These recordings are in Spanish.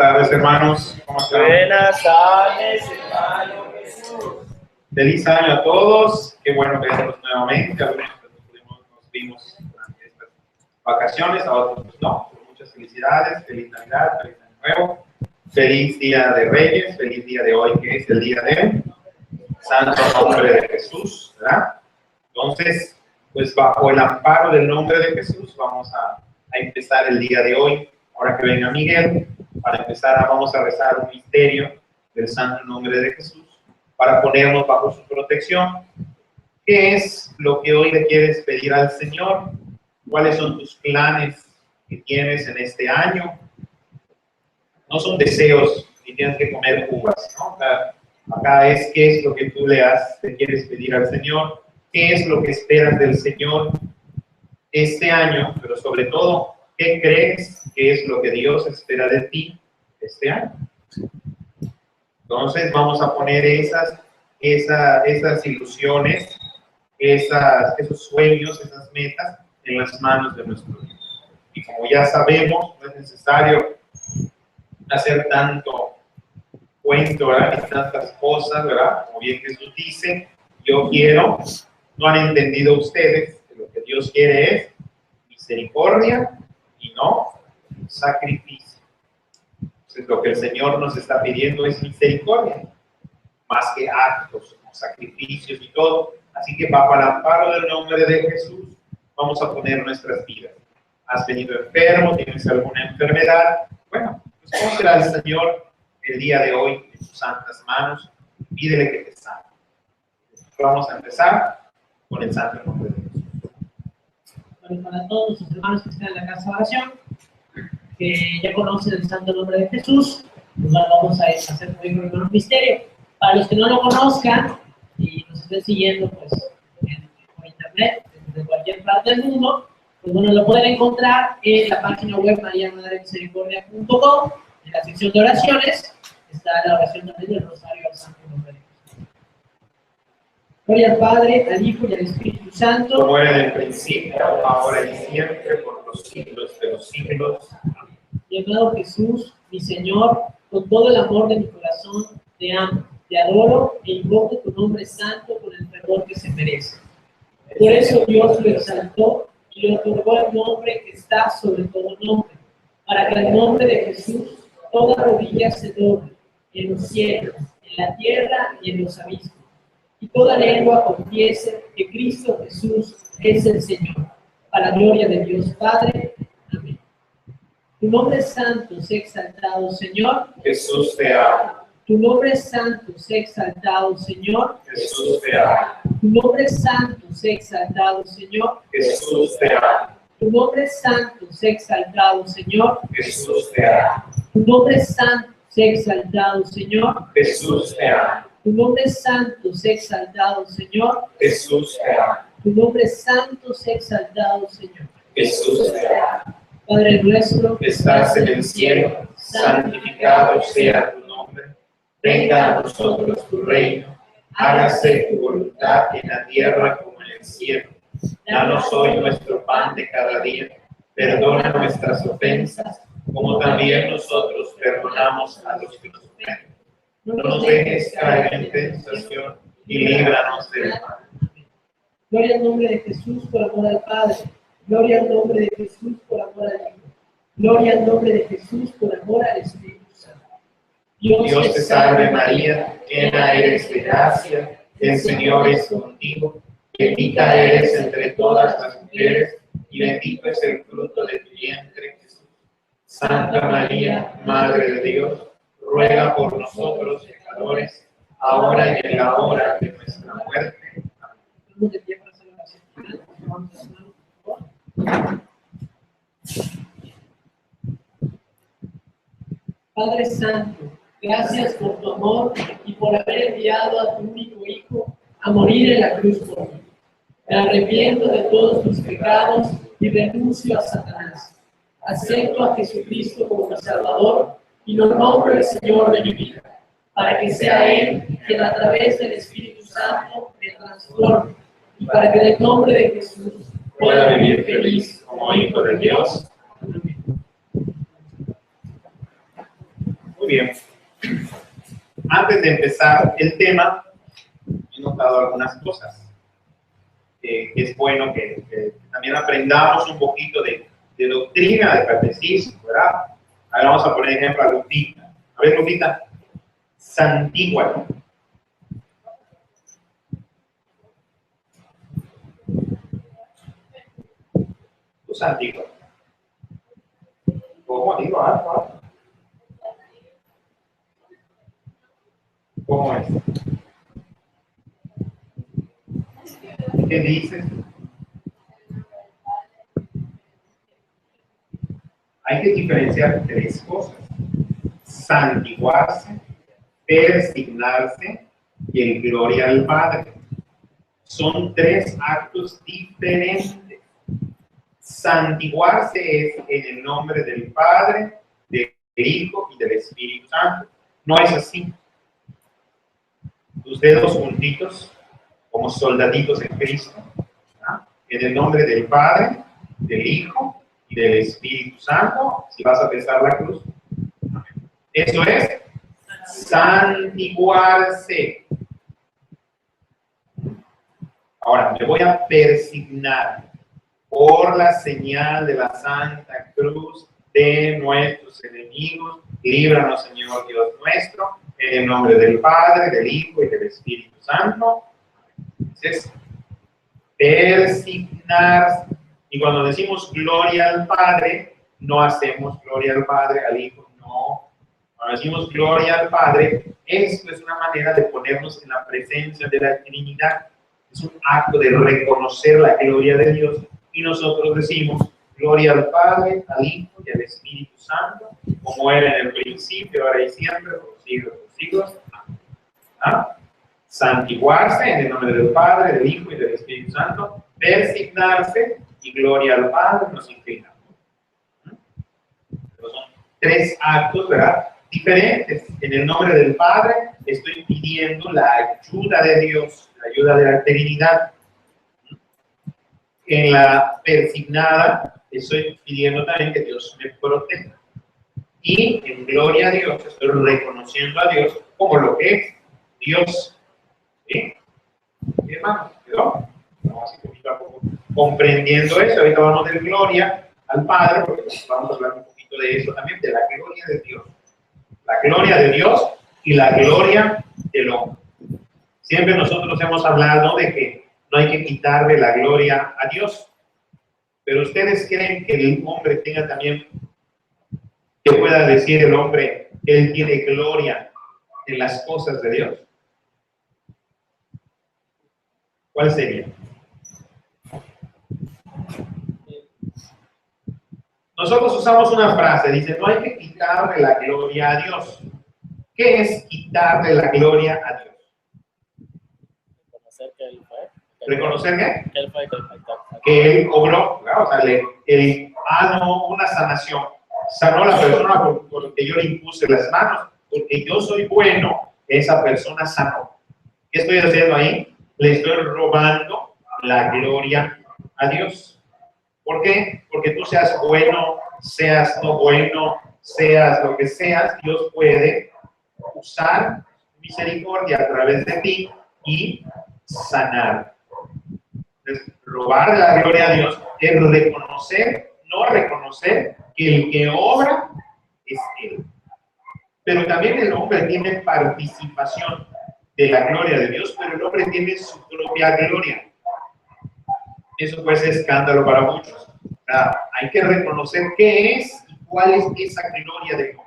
tardes, hermanos. ¿Cómo están? Buenas tardes, hermano Jesús. Feliz año a todos. Qué bueno verlos nuevamente. Algunos nos vimos durante estas vacaciones, a otros pues no. Muchas felicidades. Feliz Navidad, feliz Año Nuevo. Feliz Día de Reyes. Feliz día de hoy, que es el día de Santo Nombre de Jesús, ¿verdad? Entonces, pues bajo el amparo del nombre de Jesús, vamos a empezar el día de hoy. Ahora que venga Miguel, para empezar vamos a rezar un misterio del Santo Nombre de Jesús, para ponernos bajo su protección. ¿Qué es lo que hoy le quieres pedir al Señor? ¿Cuáles son tus planes que tienes en este año? No son deseos ni tienes que comer uvas, ¿no? Acá es qué es lo que tú le quieres pedir al Señor, qué es lo que esperas del Señor este año, pero sobre todo, ¿qué crees que es lo que Dios espera de ti este año? Entonces vamos a poner esas ilusiones, esos sueños, esas metas en las manos de nuestro Dios. Y como ya sabemos, no es necesario hacer tanto cuento, ¿verdad? Y tantas cosas, ¿verdad? Como bien Jesús dice, yo quiero, no han entendido ustedes que lo que Dios quiere es misericordia y no sacrificio. Entonces, lo que el Señor nos está pidiendo es misericordia, más que actos, sacrificios y todo. Así que bajo el amparo del nombre de Jesús, vamos a poner nuestras vidas. ¿Has venido enfermo? ¿Tienes alguna enfermedad? Bueno, pues pónsela al Señor el día de hoy en sus santas manos. Pídele que te sane. Vamos a empezar con el santo nombre de Jesús. Bueno, para todos nuestros hermanos que están en la casa de oración, que ya conocen el santo nombre de Jesús, pues vamos a hacer un misterio. Para los que no lo conozcan y nos estén siguiendo pues, por internet, desde cualquier parte del mundo, pues bueno, lo pueden encontrar en la página web mariamadremisericordia.com, en la sección de oraciones, está la oración también del Rosario al Santo Nombre de Jesús. Gloria al Padre, al Hijo y al Espíritu Santo, como era en el principio, ahora y siempre, por los siglos de los siglos. Amén. Mi amado Jesús, mi Señor, con todo el amor de mi corazón, te amo, te adoro e invoco tu nombre santo con el fervor que se merece. Por eso Dios lo exaltó y le otorgó el nombre que está sobre todo nombre, para que el nombre de Jesús toda rodilla se doble, en los cielos, en la tierra y en los abismos, y toda lengua confiese que Cristo Jesús es el Señor, para la gloria de Dios Padre. Amén. Tu nombre santo sea exaltado, Señor. Jesús te amo. Tu nombre santo sea exaltado, Señor. Jesús te amo. Tu nombre santo sea exaltado, Señor. Jesús te amo. Tu nombre santo sea exaltado, Señor. Jesús te amo. Tu nombre santo sea exaltado, Señor. Jesús te amo. Tu nombre santo sea exaltado, Señor. Jesús te amo. Tu nombre santo sea exaltado, Señor. Jesús te amo. Padre nuestro Que estás en el cielo, santificado sea tu nombre. Venga a nosotros tu reino. Hágase tu voluntad en la tierra como en el cielo. Danos hoy nuestro pan de cada día. Perdona nuestras ofensas, como también nosotros perdonamos a los que nos ofenden. No nos dejes caer en tentación y líbranos del mal. Gloria al nombre de Jesús por amor al Padre. Gloria al nombre de Jesús por amor al Hijo. Gloria al nombre de Jesús por amor al Espíritu Santo. Dios te salve María, llena eres de gracia, el Señor es contigo. Bendita eres entre todas las mujeres y bendito es el fruto de tu vientre, Jesús. Santa María, Madre de Dios, ruega por nosotros pecadores, ahora y en la hora de nuestra muerte. Amén. Padre Santo, gracias por tu amor y por haber enviado a tu único Hijo a morir en la cruz por mí. Me arrepiento de todos mis pecados y renuncio a Satanás. Acepto a Jesucristo como mi Salvador y lo nombro el Señor de mi vida, para que sea Él quien a través del Espíritu Santo me transforme y para que en el nombre de Jesús pueda vivir feliz como hijo de Dios. Muy bien. Antes de empezar el tema, he notado algunas cosas. Es bueno que también aprendamos un poquito de doctrina, de catecismo, ¿verdad? Ahora vamos a poner ejemplo a Lupita. A ver, Lupita, santigua. Tú santigua. ¿Cómo digo? ¿Cómo es? ¿Qué dices? Hay que diferenciar tres cosas: santiguarse, persignarse y el gloria al Padre. Son tres actos diferentes. Santiguarse es en el nombre del Padre, del Hijo y del Espíritu Santo. No es así. Tus dedos juntitos como soldaditos en Cristo, ¿verdad? En el nombre del Padre, del Hijo y del Espíritu Santo. Si vas a besar la cruz, eso es santiguarse. Ahora me voy a persignar por la señal de la Santa Cruz de nuestros enemigos. Líbranos, Señor Dios nuestro, en el nombre del Padre, del Hijo y del Espíritu Santo. Entonces, persignarse. Y cuando decimos gloria al Padre, no hacemos gloria al Padre, al Hijo, no. Cuando decimos gloria al Padre, esto es una manera de ponernos en la presencia de la Trinidad. Es un acto de reconocer la gloria de Dios. Y nosotros decimos gloria al Padre, al Hijo y al Espíritu Santo, como era en el principio, ahora y siempre, por los siglos de los siglos. ¿Ah? Santiguarse en el nombre del Padre, del Hijo y del Espíritu Santo. Persignarse y gloria al Padre, nos inclinamos. Pero son tres actos, ¿verdad?, diferentes. En el nombre del Padre estoy pidiendo la ayuda de Dios, la ayuda de la Trinidad. En la persignada estoy pidiendo también que Dios me proteja. Y en gloria a Dios estoy reconociendo a Dios como lo que es Dios. ¿Sí? ¿Sí, hermano? ¿Quedó? Vamos así poquito a poco comprendiendo eso. Ahorita vamos de gloria al Padre, porque vamos a hablar un poquito de eso también, de la gloria de Dios. La gloria de Dios y la gloria del hombre. Siempre nosotros hemos hablado de que no hay que quitarle la gloria a Dios. Pero ustedes creen que el hombre tenga también, que pueda decir el hombre que él tiene gloria en las cosas de Dios. ¿Cuál sería? Nosotros usamos una frase, dice, no hay que quitarle la gloria a Dios. ¿Qué es quitarle la gloria a Dios? Reconocer que él fue. ¿Reconocer qué? Que él fue. Que él obró, ¿verdad? O sea, él no una sanación. Sanó a la persona porque yo le impuse las manos. Porque yo soy bueno, esa persona sanó. ¿Qué estoy haciendo ahí? Le estoy robando la gloria a Dios. ¿Por qué? Porque tú seas bueno, seas no bueno, seas lo que seas, Dios puede usar misericordia a través de ti y sanar. Entonces, robar la gloria a Dios es reconocer, no reconocer que el que obra es Él. Pero también el hombre tiene participación de la gloria de Dios, pero el hombre tiene su propia gloria. Eso puede ser escándalo para muchos. Hay que reconocer qué es y cuál es esa gloria de Dios.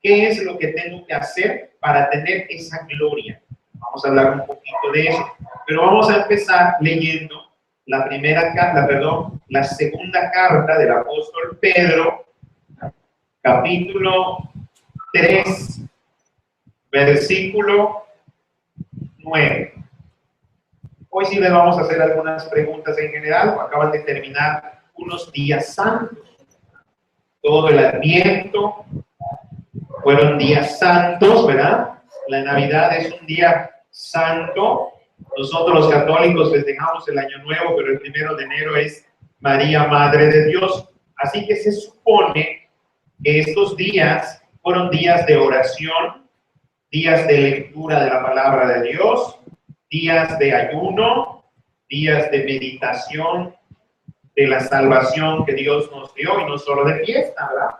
¿Qué es lo que tengo que hacer para tener esa gloria? Vamos a hablar un poquito de eso. Pero vamos a empezar leyendo la segunda carta del apóstol Pedro, capítulo 3, versículo 9. Hoy sí les vamos a hacer algunas preguntas en general. Acaban de terminar unos días santos. Todo el Adviento fueron días santos, ¿verdad? La Navidad es un día santo. Nosotros los católicos festejamos el Año Nuevo, pero el 1 de enero es María, Madre de Dios. Así que se supone que estos días Fueron días de oración, días de lectura de la palabra de Dios, días de ayuno, días de meditación de la salvación que Dios nos dio y no solo de fiesta, ¿verdad?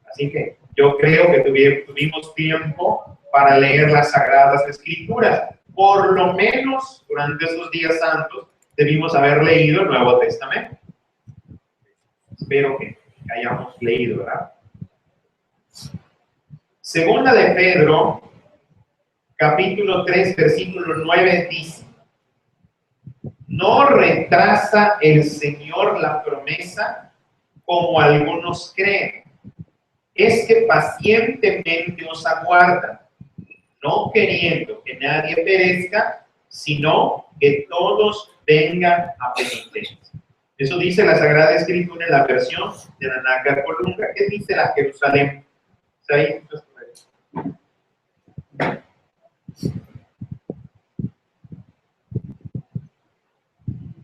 Así que yo creo que tuvimos tiempo para leer las Sagradas Escrituras. Por lo menos durante esos días santos debimos haber leído el Nuevo Testamento. Espero que hayamos leído, ¿verdad? Segunda de Pedro, capítulo 3, versículo 9 dice: no retrasa el Señor la promesa como algunos creen. Es que pacientemente os aguarda, no queriendo que nadie perezca, sino que todos vengan a penitencia. Eso dice la Sagrada Escritura en la versión de la Nácar Colunga. ¿Qué dice la Jerusalén?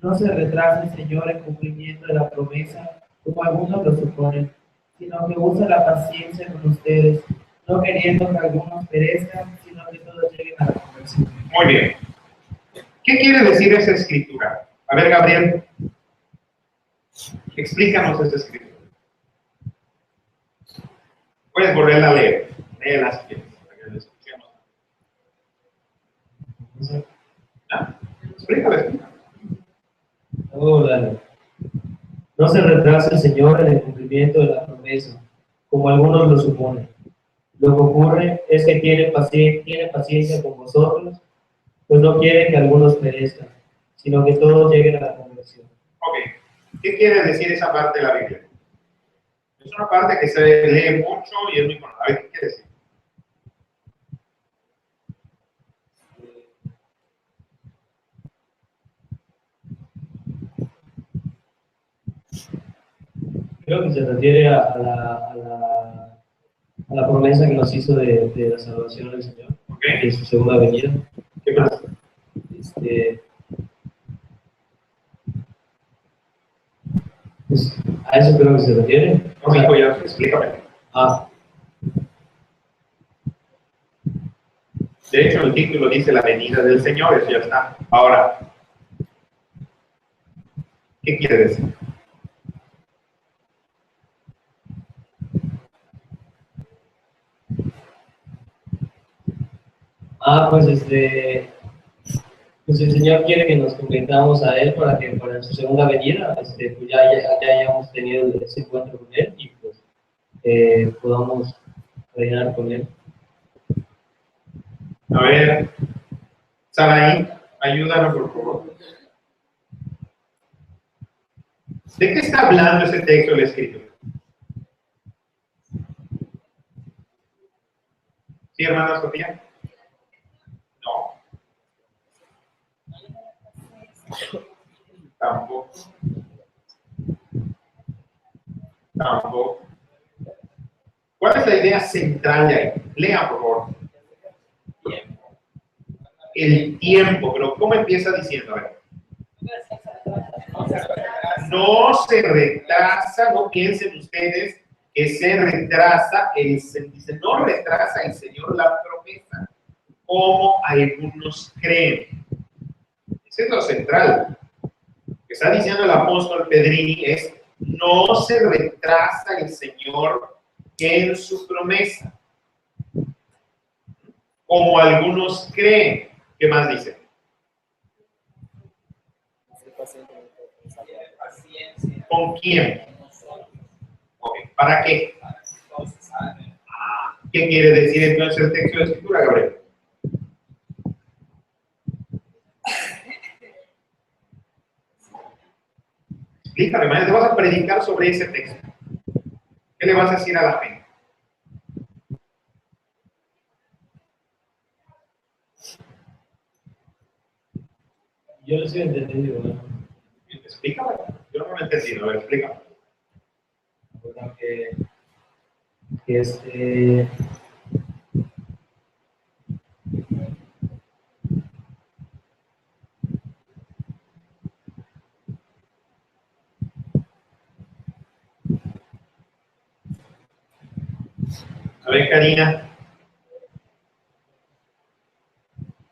No se retrasa el Señor en cumplimiento de la promesa, como algunos lo suponen, sino que usa la paciencia con ustedes, no queriendo que algunos perezcan, sino que todos lleguen a la conversión. Muy bien. ¿Qué quiere decir esa escritura? A ver, Gabriel, explícanos esa escritura. Puedes volverla a leer. Léela si quieres, para que la escuchemos. ¿Ah? Explícale. Oh, dale. No se retrasa el Señor en el cumplimiento de la promesa, como algunos lo suponen. Lo que ocurre es que tiene paciencia con vosotros, pues no quiere que algunos perezcan, sino que todos lleguen a la conversión. Ok. ¿Qué quiere decir esa parte de la Biblia? Es una parte que se lee mucho y es muy conocida. A ver, ¿qué quiere decir? Creo que se refiere a la promesa que nos hizo de la salvación del Señor, Ok. de su segunda venida. ¿Qué más? Pues, a eso creo que se refiere. No, hijo, ya, explícame. De hecho, el título dice la venida del Señor, eso ya está. Ahora, ¿qué quiere decir? Pues pues el Señor quiere que nos convirtamos a Él para que para su segunda venida, pues ya hayamos tenido ese encuentro con Él y pues podamos reinar con Él. A ver, Saraí, ayúdanos por favor. ¿De qué está hablando ese texto del Escritura? ¿Sí, hermana Sofía? No. Tampoco. Tampoco. ¿Cuál es la idea central de ahí? Lea, por favor. El tiempo, pero ¿cómo empieza diciendo? A ver. No se retrasa, no piensen ustedes que se retrasa, dice, no retrasa el Señor la promesa, como algunos creen. Ese es lo central. Lo que está diciendo el apóstol Pedrini es, no se retrasa el Señor en su promesa, como algunos creen. ¿Qué más dice? ¿Con quién? Okay. ¿Para qué? ¿Qué quiere decir entonces el texto de la Escritura, Gabriel? Explícame, mañana te vas a predicar sobre ese texto. ¿Qué le vas a decir a la gente? Yo lo estoy entendiendo, ¿no? Explícame. Yo no lo he entendido. A ver, explícame. Bueno, que A ver, Karina.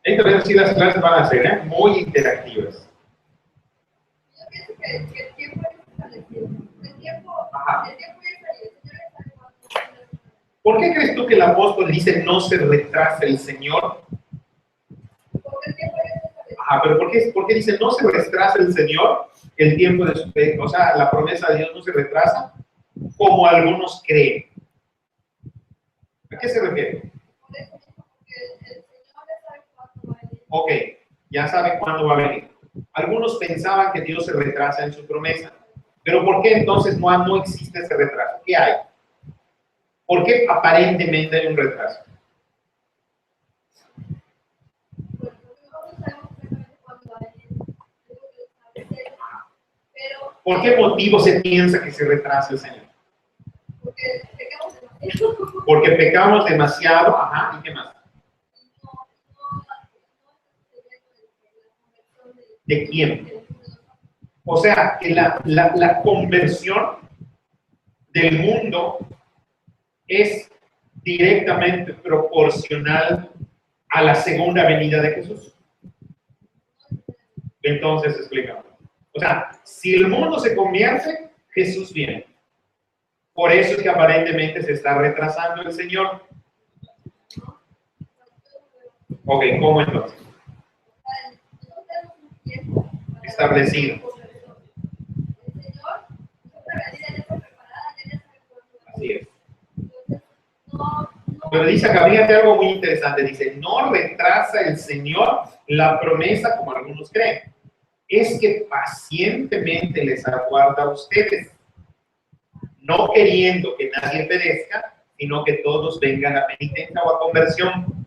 Esta vez sí las clases van a ser muy interactivas. Yo pienso que el tiempo es establecido. El tiempo Ajá. es ahí. El Señor sabe cuándo. ¿Por qué crees tú que el apóstol dice no se retrasa el Señor? Porque el tiempo es establecido. Ajá, pero ¿por qué dice no se retrasa el Señor el tiempo de su fe? O sea, la promesa de Dios no se retrasa como algunos creen. ¿A qué se refiere? Por eso mismo, porque el Señor sabe cuándo va a venir. Ok, ya sabe cuándo va a venir. Algunos pensaban que Dios se retrasa en su promesa. Pero ¿por qué entonces no existe ese retraso? ¿Qué hay? ¿Por qué aparentemente hay un retraso? Bueno, nosotros sabemos exactamente cuándo va a venir. Es lo que establece. Pero ¿Por qué motivo se piensa que se retrasa el Señor? porque pecamos demasiado. Porque pecamos demasiado, ajá, ¿y qué más? ¿De quién? O sea, que la conversión del mundo es directamente proporcional a la segunda venida de Jesús. Entonces, explícame. O sea, si el mundo se convierte, Jesús viene. Por eso es que aparentemente se está retrasando el Señor. Ok, ¿cómo entonces? Establecido. Así es. Pero dice acá, fíjate algo muy interesante. Dice, no retrasa el Señor la promesa como algunos creen. Es que pacientemente les aguarda a ustedes, no queriendo que nadie perezca, sino que todos vengan a penitencia o a conversión.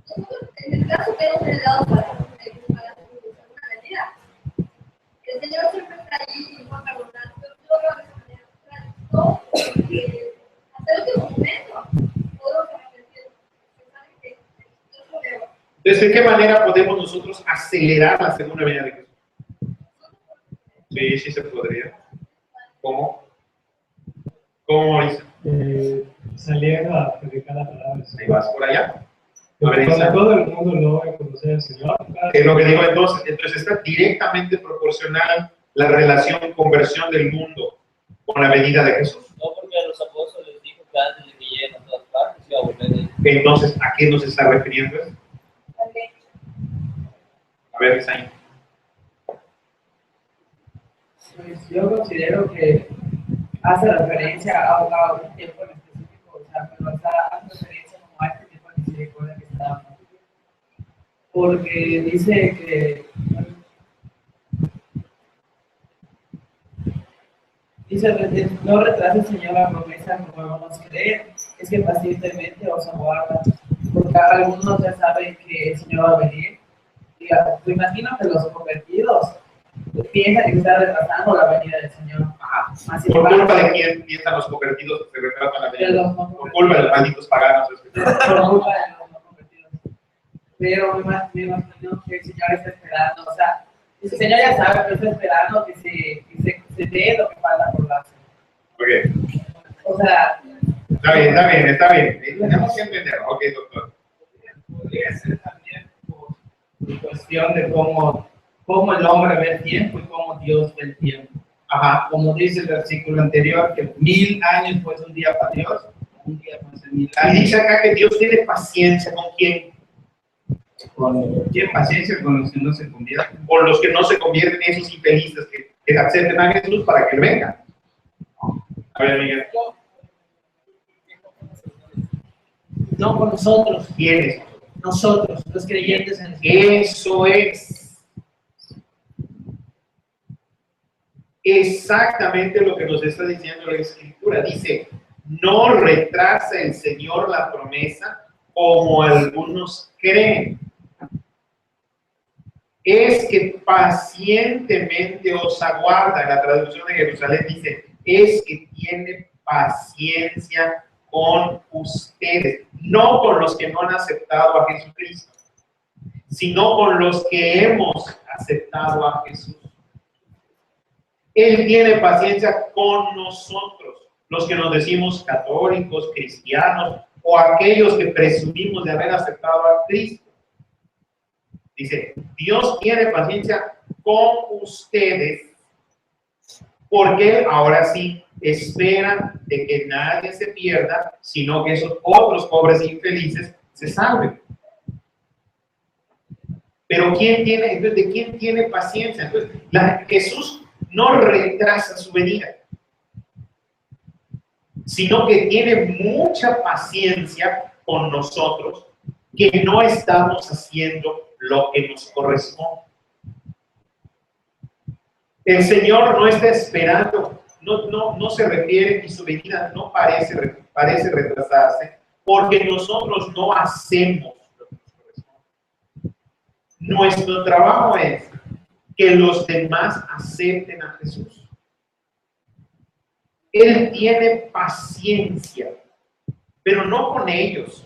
Nosotros, en el caso que hemos heredado para una medida, el Señor siempre está ahí y no perdonar. Yo lo veo de esa manera. No, porque hasta el último momento podemos arrepentir. Saben que yo lo veo. Entonces, ¿de qué manera podemos nosotros acelerar la segunda venida de Jesús? Sí, sí se podría. ¿Cómo? ¿Cómo, Mauricio? Saliendo a predicar la palabra. ¿Ahí vas por allá? Porque cuando todo el mundo logra conocer al Señor, Es lo que digo entonces está directamente proporcional la relación conversión del mundo con la venida de Jesús. No, porque a los apóstoles les dijo que antes de que lleguen a todas partes iba a volver de Entonces, ¿a qué nos está refiriendo? A ver, Isaí. Pues yo considero que hace referencia a un tiempo en específico, o sea, pero hace referencia como a este tiempo de misericordia que está dando. Porque dice que no retrasa el Señor la promesa como algunos creen, es que pacientemente os aguarda, porque algunos ya saben que el Señor va a venir. Y me imagino que los convertidos piensan que se está retrasando la venida del Señor. Ajá. Más ¿Por culpa de quién piensan los convertidos que se retratan la venida? Por culpa de los malditos paganos. Por culpa de los no convertidos. Pero me imagino que el Señor está esperando, o sea, el Señor ya sabe, pero está esperando que se dé lo que falta por darse. Ok. O sea, Está bien. Tenemos que entenderlo. Ok, doctor. Podría ser también por cuestión de cómo el hombre ve el tiempo y cómo Dios ve el tiempo. Ajá. Como dice el versículo anterior, que 1000 años pues un día para Dios, un día puede ser 1000 Y años. dice acá que Dios tiene paciencia con quién. Tiene paciencia con los que no se convierten. Con los que no se convierten, esos infelices que acepten a Jesús para que Él venga. A ver, Miguel. No con nosotros, ¿Quiénes? nosotros, los creyentes en el Señor. Eso es exactamente lo que nos está diciendo la Escritura. Dice, no retrasa el Señor la promesa como algunos creen. Es que pacientemente os aguarda. En la traducción de Jerusalén dice, es que tiene paciencia con ustedes, no con los que no han aceptado a Jesucristo, sino con los que hemos aceptado a Jesús. Él tiene paciencia con nosotros, los que nos decimos católicos, cristianos, o aquellos que presumimos de haber aceptado a Cristo. Dice, Dios tiene paciencia con ustedes, porque ahora sí esperan de que nadie se pierda, sino que esos otros pobres infelices se salven. Pero ¿de quién tiene paciencia? Entonces, Jesús no retrasa su venida, sino que tiene mucha paciencia con nosotros, que no estamos haciendo lo que nos corresponde. El Señor no está esperando, no se refiere, y su venida no parece retrasarse, porque nosotros no hacemos lo que nos corresponde. Nuestro trabajo es que los demás acepten a Jesús. Él tiene paciencia, pero no con ellos,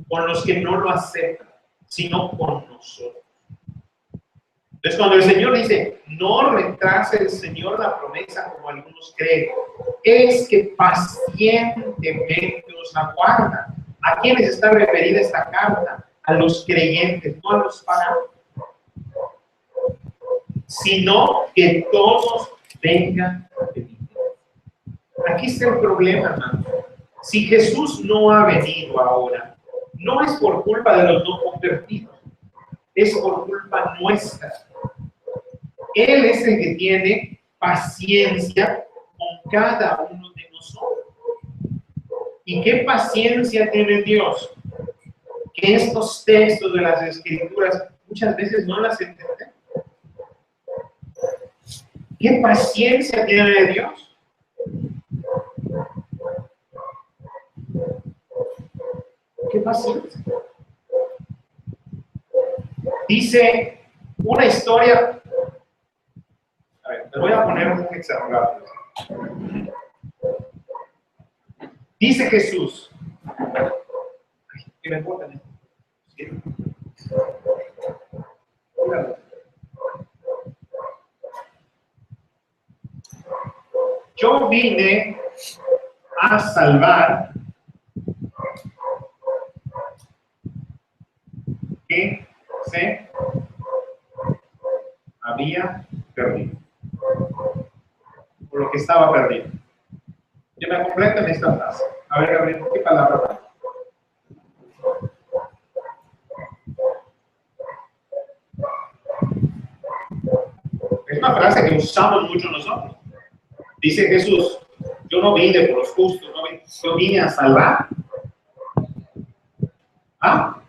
con los que no lo aceptan, sino con nosotros. Entonces, cuando el Señor dice, no retrase el Señor la promesa como algunos creen, es que pacientemente os aguarda. ¿A quiénes está referida esta carta? A los creyentes, no a los paganos. Sino que todos vengan a venir. Aquí está el problema, hermano. Si Jesús no ha venido ahora, no es por culpa de los no convertidos, es por culpa nuestra. Él es el que tiene paciencia con cada uno de nosotros. ¿Y qué paciencia tiene Dios? Que estos textos de las Escrituras muchas veces no las entendemos. ¿Qué paciencia tiene Dios? ¿Qué paciencia? Dice una historia. A ver, te voy a poner un examen. Dice Jesús. ¿Qué me importa? ¿Sí? Yo vine a salvar que se había perdido, por lo que estaba perdido. Yo me completo en esta frase. A ver, Gabriel, ¿qué palabra va? Es una frase que usamos mucho nosotros. Dice Jesús, yo no vine por los justos, yo vine a salvar. ¿Ah?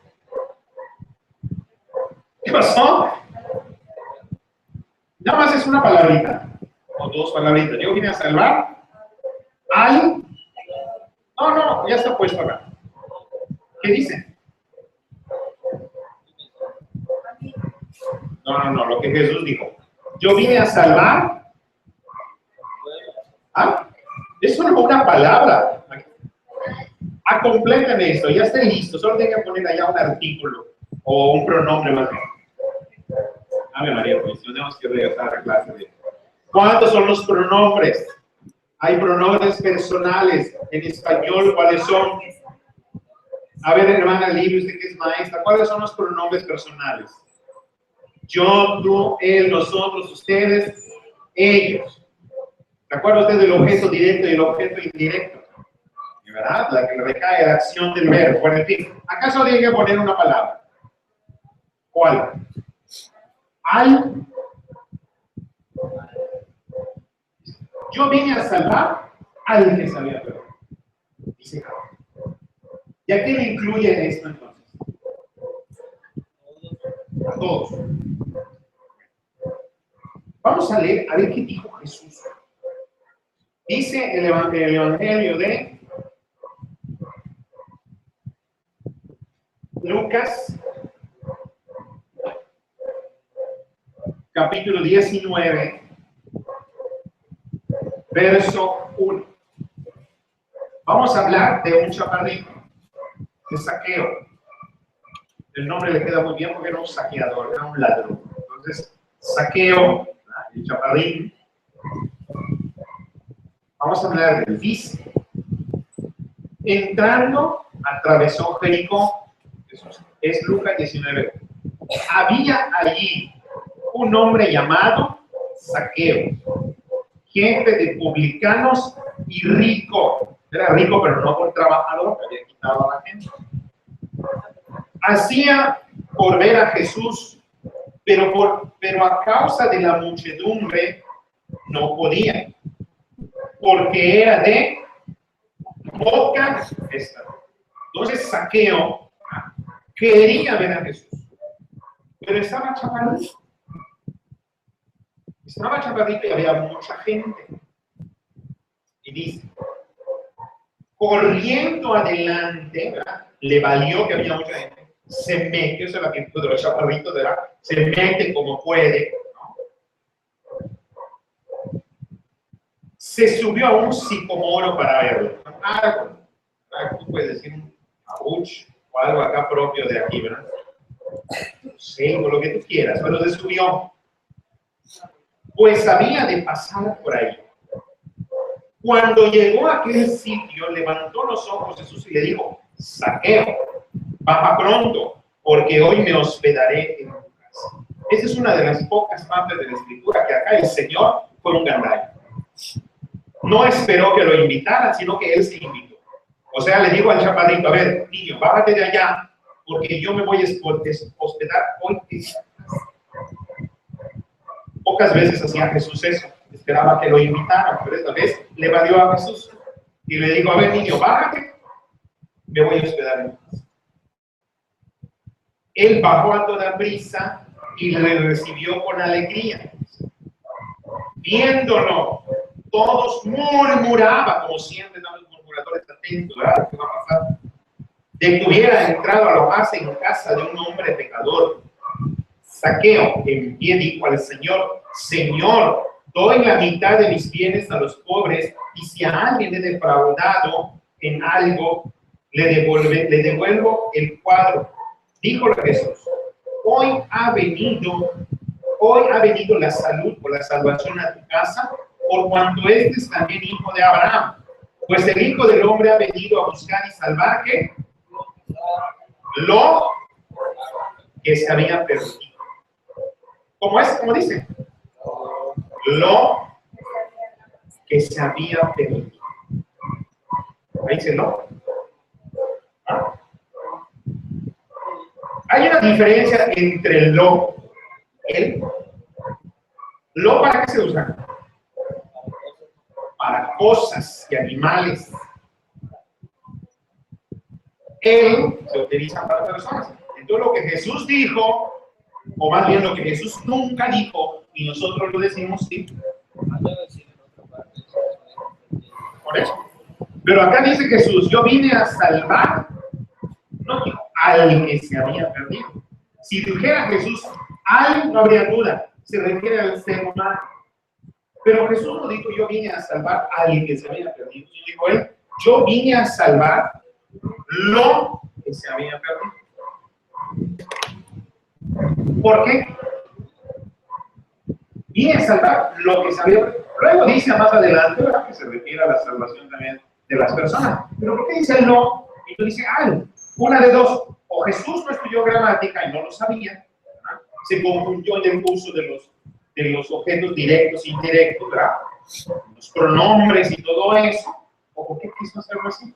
¿Qué pasó? Nada más es una palabrita, o dos palabritas. Yo vine a salvar al... No, ya está puesto acá. ¿Qué dice? No, lo que Jesús dijo. Yo vine a salvar... ¿Ah? Es solo una palabra. Completen esto, ya esté listo. Solo tengo que poner allá un artículo o un pronombre más bien. Ave María, pues tenemos que regresar a la clase de... ¿Cuántos son los pronombres? Hay pronombres personales. En español, ¿cuáles son? A ver, hermana Libre, usted que es maestra, ¿cuáles son los pronombres personales? Yo, tú, él, nosotros, ustedes, ellos. ¿Se acuerda usted del objeto directo y el objeto indirecto? ¿Verdad? La que recae la acción del verbo. Bueno, en fin, ¿acaso tiene que poner una palabra? ¿Cuál? Al. Yo vine a salvar al que sabía perder. Dice, ¿y a qué le incluye esto entonces? A todos. Vamos a leer, a ver qué dijo Jesús. Dice el Evangelio de Lucas, capítulo 19, verso 1. Vamos a hablar de un chaparrito, de Zaqueo. El nombre le queda muy bien porque era un saqueador, era un ladrón. Entonces, Zaqueo, el chaparrín, Vamos a hablar del dice. Entrando, atravesó Jericó. Es Lucas 19. Había allí un hombre llamado Zaqueo, jefe de publicanos y rico. Era rico, pero no por trabajador, que había quitado a la gente. Hacía por ver a Jesús, pero a causa de la muchedumbre no podía, porque era de poca estatura. Entonces Zaqueo quería ver a Jesús, pero estaba chaparrito. Estaba chaparrito y había mucha gente. Y dice, corriendo adelante, ¿verdad? Le valió que había mucha gente. Se mete, eso es la actitud de los chaparritos, ¿verdad? Se mete como puede, ¿no? Se subió a un sicomoro para verlo. Árbol. Tú puedes decir un abuch o algo acá propio de aquí, ¿verdad? No sé, o lo que tú quieras, pero se subió. Pues había de pasar por ahí. Cuando llegó a aquel sitio, levantó los ojos Jesús y le dijo, Zaqueo, baja pronto, porque hoy me hospedaré en tu casa. Esa es una de las pocas partes de la Escritura que acá el Señor fue un gandalla. No esperó que lo invitaran, sino que Él se invitó. O sea, le digo al chaparrito, a ver, niño, bájate de allá, porque yo me voy a hospedar hoy en tu casa. Pocas veces hacía Jesús eso, esperaba que lo invitaran, pero esta vez le valió a Jesús y le dijo, a ver niño, bájate, me voy a hospedar en tu casa. Él bajó a toda prisa y le recibió con alegría. Viéndolo, todos murmuraban, como siempre, los murmuradores atentos, ¿verdad? ¿Qué va a pasar? De que hubiera entrado a alojarse en casa de un hombre pecador. Zaqueo, en pie, dijo al Señor, Señor, doy la mitad de mis bienes a los pobres, y si a alguien he defraudado en algo, le devuelvo el cuadro. Díjole Jesús, hoy ha venido la salud o la salvación a tu casa, por cuanto este es también hijo de Abraham. Pues el Hijo del Hombre ha venido a buscar y salvar ¿qué? Lo que se había perdido. ¿Cómo es? ¿Cómo dice? Lo que se había perdido. Ahí dice lo. ¿Ah? Hay una diferencia entre lo, el. Lo, ¿para qué se usa? Para cosas y animales. El se utiliza para personas. Entonces lo que Jesús dijo, o más bien lo que Jesús nunca dijo, y nosotros lo decimos, sí. Por eso. Pero acá dice Jesús, yo vine a salvar, no dijo al que se había perdido. Si dijera Jesús, al, no habría duda, se refiere al ser humano. Pero Jesús no dijo, yo vine a salvar al que se había perdido. Y dijo él, yo vine a salvar lo que se había perdido. ¿Por qué? Vine a salvar lo que se había perdido. Luego dice más adelante, ¿verdad? Que se refiere a la salvación también de las personas. Pero ¿por qué dice el no? Y no dice al. Una de dos. O Jesús no estudió gramática y no lo sabía, ¿verdad? Se confundió en el uso de los objetos directos e indirectos, ¿verdad? Los pronombres y todo eso. ¿O por qué quiso hacerlo así?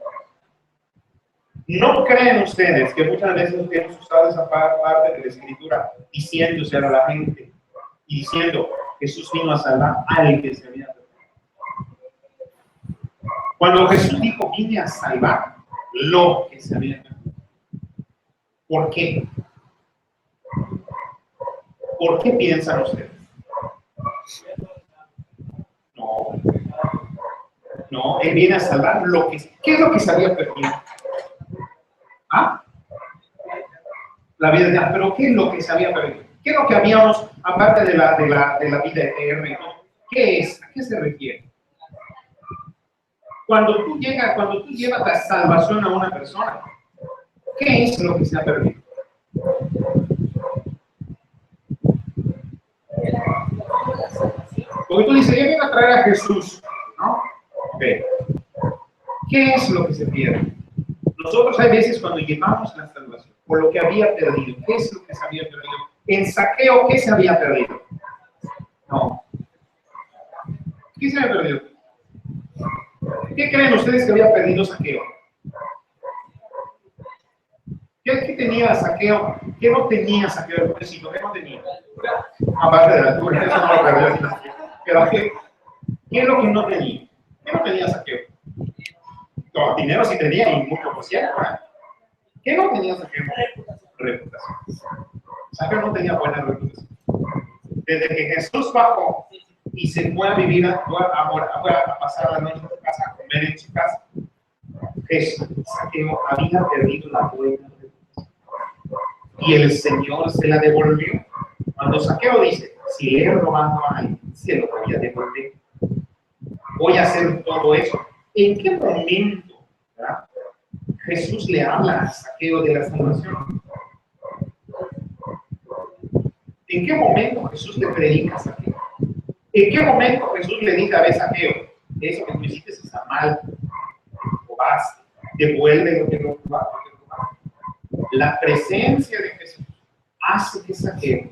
¿No creen ustedes que muchas veces hemos usado esa parte de la Escritura diciéndose a la gente y diciendo Jesús vino a salvar a alguien que se había perdido? Cuando Jesús dijo vine a salvar lo que se había perdido. ¿Por qué? ¿Por qué piensan ustedes? No, Él viene a salvar lo que... ¿Qué es lo que se había perdido? ¿Ah? La vida eterna. ¿Pero qué es lo que se había perdido? ¿Qué es lo que habíamos, aparte de la vida eterna? ¿Qué es? ¿A qué se refiere? Cuando tú llevas la salvación a una persona, ¿qué es lo que se ha perdido? Porque tú dices, yo vengo a traer a Jesús, ¿no? Ok. ¿Qué es lo que se pierde? Nosotros hay veces cuando llevamos la salvación, por lo que había perdido, ¿qué es lo que se había perdido? En Saqueo, ¿qué se había perdido? No. ¿Qué se había perdido? ¿Qué creen ustedes que había perdido Saqueo? ¿Qué tenía Saqueo? ¿Qué no tenía Saqueo el pobrecito? ¿Qué no tenía? Aparte de la altura, eso no lo perdió. Pero ¿qué es lo que no tenía? ¿Qué no tenía Saqueo? No, dinero sí tenía y mucho por cierto. ¿Qué no tenía Saqueo? Reputación. Saqueo no tenía buena reputación. Desde que Jesús bajó y se fue a vivir, a pasar la noche en su casa, a comer en su casa, Saqueo había perdido la buena reputación. Y el Señor se la devolvió. Cuando Saqueo dice, si le he robado a alguien, se lo voy a devolver. Voy a hacer todo eso. ¿En qué momento, ¿verdad? Jesús le habla a Saqueo de la salvación? ¿En qué momento Jesús le predica a Saqueo? ¿En qué momento Jesús le dice a Saqueo, eso que tú hiciste está mal, o vas, devuelve lo que no vas? La presencia de Jesús hace que Saqueo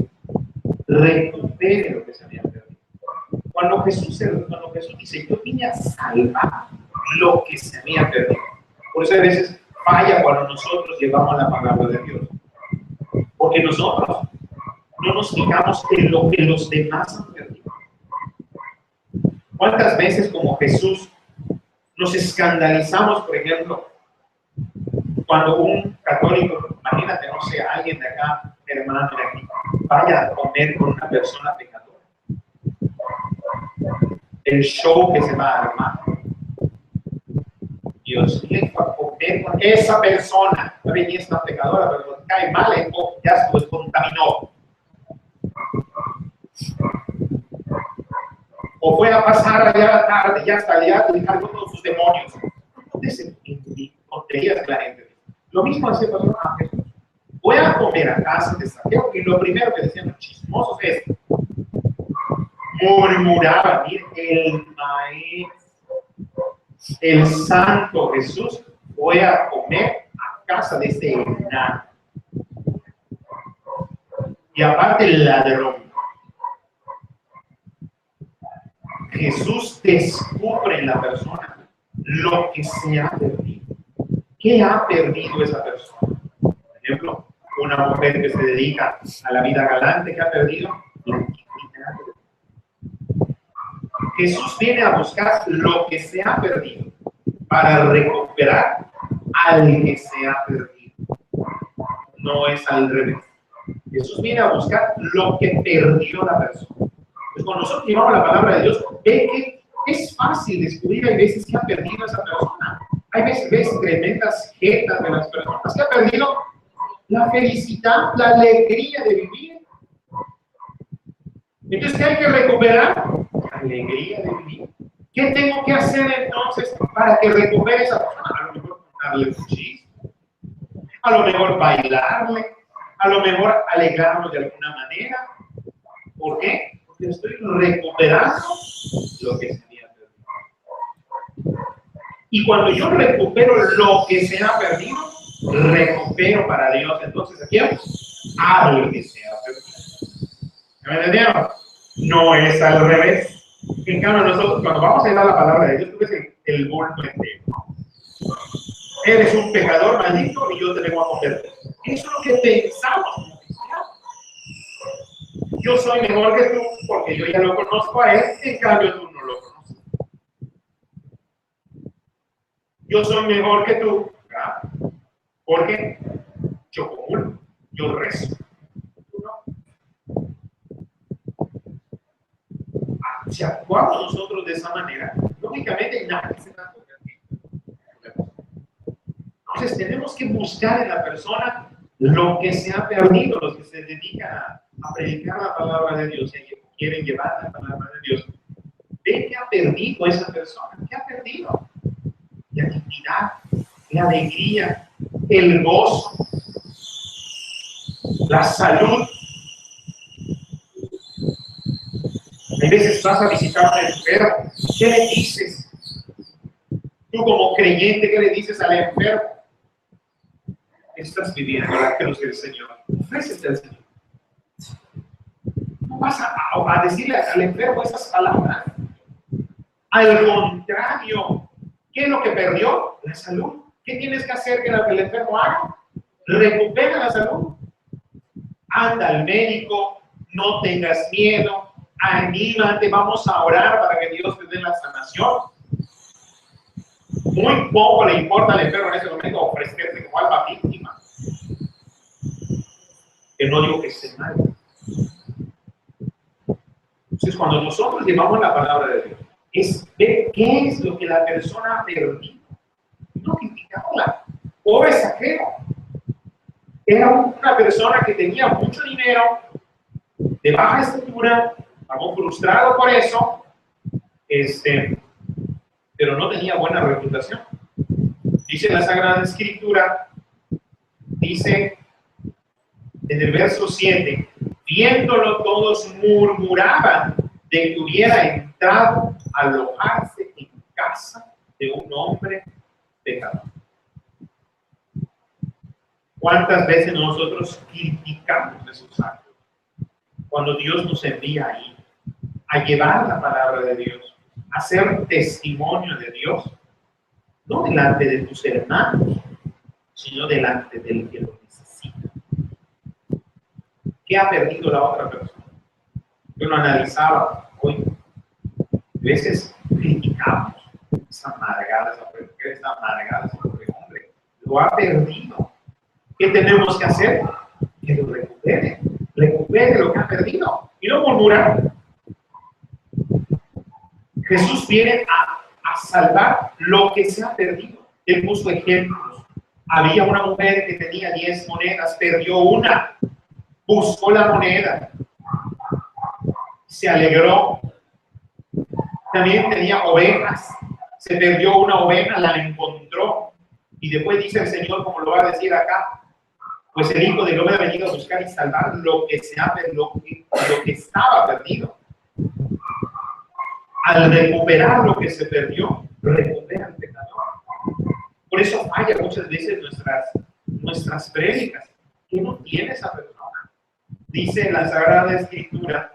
recupere lo que se había perdido. Cuando Jesús dice, yo vine a salvar lo que se había perdido. Por eso a veces falla cuando nosotros llevamos la palabra de Dios. Porque nosotros no nos fijamos en lo que los demás han perdido. ¿Cuántas veces como Jesús nos escandalizamos, por ejemplo, cuando un católico, imagínate, no sé, alguien de acá, hermano de aquí, vaya a comer con una persona pecadora? El show que se va a armar. Dios mío, a comer con esa persona, no venía esta pecadora, pero cae mal, ya se contaminó. O fue a pasar allá a la tarde, ya hasta allá, y cargó todos sus demonios. Entonces, tonterías que la gente dice. Lo mismo hacía a Jesús. Voy a comer a casa de Saqueo, y lo primero que decían los chismosos es, murmuraba, mire, el maestro, el santo Jesús, voy a comer a casa de este enano. Y aparte el ladrón. Jesús descubre en la persona lo que se ha perdido. ¿Qué ha perdido esa persona? Por ejemplo, una mujer que se dedica a la vida galante, ¿qué ha perdido? La intimidad. Jesús viene a buscar lo que se ha perdido para recuperar al que se ha perdido. No es al revés. Jesús viene a buscar lo que perdió la persona. Pues cuando nosotros llevamos la palabra de Dios, ve que es fácil descubrir, hay veces que ha perdido esa persona. Hay veces ves tremendas jetas de las personas que ha perdido la felicidad, la alegría de vivir. Entonces, ¿qué hay que recuperar? La alegría de vivir. ¿Qué tengo que hacer entonces para que recupere esa persona? A lo mejor contarle un chiste, a lo mejor bailarle, a lo mejor alegrarlo de alguna manera. ¿Por qué? Porque estoy recuperando lo que se había perdido. Y cuando yo recupero lo que se ha perdido, recupero para Dios. Entonces, ¿a quién? Al que se ha perdido. ¿Me entendieron? No es al revés. En cambio, nosotros, cuando vamos a llevar la palabra de Dios, tú ves el bulto entero. Eres un pecador maldito y yo te vengo a comer. Eso es lo que pensamos como cristianos. Yo soy mejor que tú porque yo ya lo conozco a él, en cambio tú no lo conoces. Yo soy mejor que tú, ¿verdad? Porque yo comulgo, yo rezo. Tú no. Si actuamos nosotros de esa manera, lógicamente nadie se da cuenta. Entonces tenemos que buscar en la persona lo que se ha perdido, los que se dedican a predicar la palabra de Dios y quieren llevar la palabra de Dios. Ve que ha perdido esa persona. ¿Qué ha perdido? La dignidad, la alegría, el gozo, la salud. Hay veces vas a visitar a un enfermo. ¿Qué le dices? creyente, ¿qué le dices al enfermo? Estás viviendo la cruz del Señor. Ofrécete al Señor. No vas a decirle al enfermo esas palabras. Al contrario, ¿qué es lo que perdió? La salud. ¿Qué tienes que hacer que el enfermo haga? Recupera la salud. Anda al médico, no tengas miedo, anímate, vamos a orar para que Dios te dé la sanación. Muy poco le importa al enfermo en ese momento ofrecerse como alma víctima. Que no digo que esté mal. Entonces, cuando nosotros llevamos la palabra de Dios, es ver qué es lo que la persona ha perdido. No criticarla. Pobre Zaqueo. Era una persona que tenía mucho dinero, de baja estatura, algo frustrado por eso, pero no tenía buena reputación. Dice la Sagrada Escritura, dice en el verso 7, viéndolo todos murmuraban de que hubiera entrado a alojarse en casa de un hombre pecador. ¿Cuántas veces nosotros criticamos esos actos? Cuando Dios nos envía ahí a llevar la palabra de Dios, a ser testimonio de Dios, no delante de tus hermanos, sino delante del que lo necesita. ¿Qué ha perdido la otra persona? Yo lo analizaba hoy. A veces criticamos esa amargada, esa pobre hombre. Lo ha perdido. ¿Qué tenemos que hacer? Que lo recupere lo que ha perdido y no murmurar. Jesús viene a salvar lo que se ha perdido. Él puso ejemplos. Había una mujer que tenía 10 monedas, perdió una, buscó la moneda, se alegró. También tenía ovejas, se perdió una oveja, la encontró. Y después dice el Señor, como lo va a decir acá, pues el Hijo del Hombre ha venido a buscar y salvar lo que estaba perdido. Al recuperar lo que se perdió, recupera al pecador. Por eso falla muchas veces nuestras prédicas, que no tiene esa persona. Dice la Sagrada Escritura,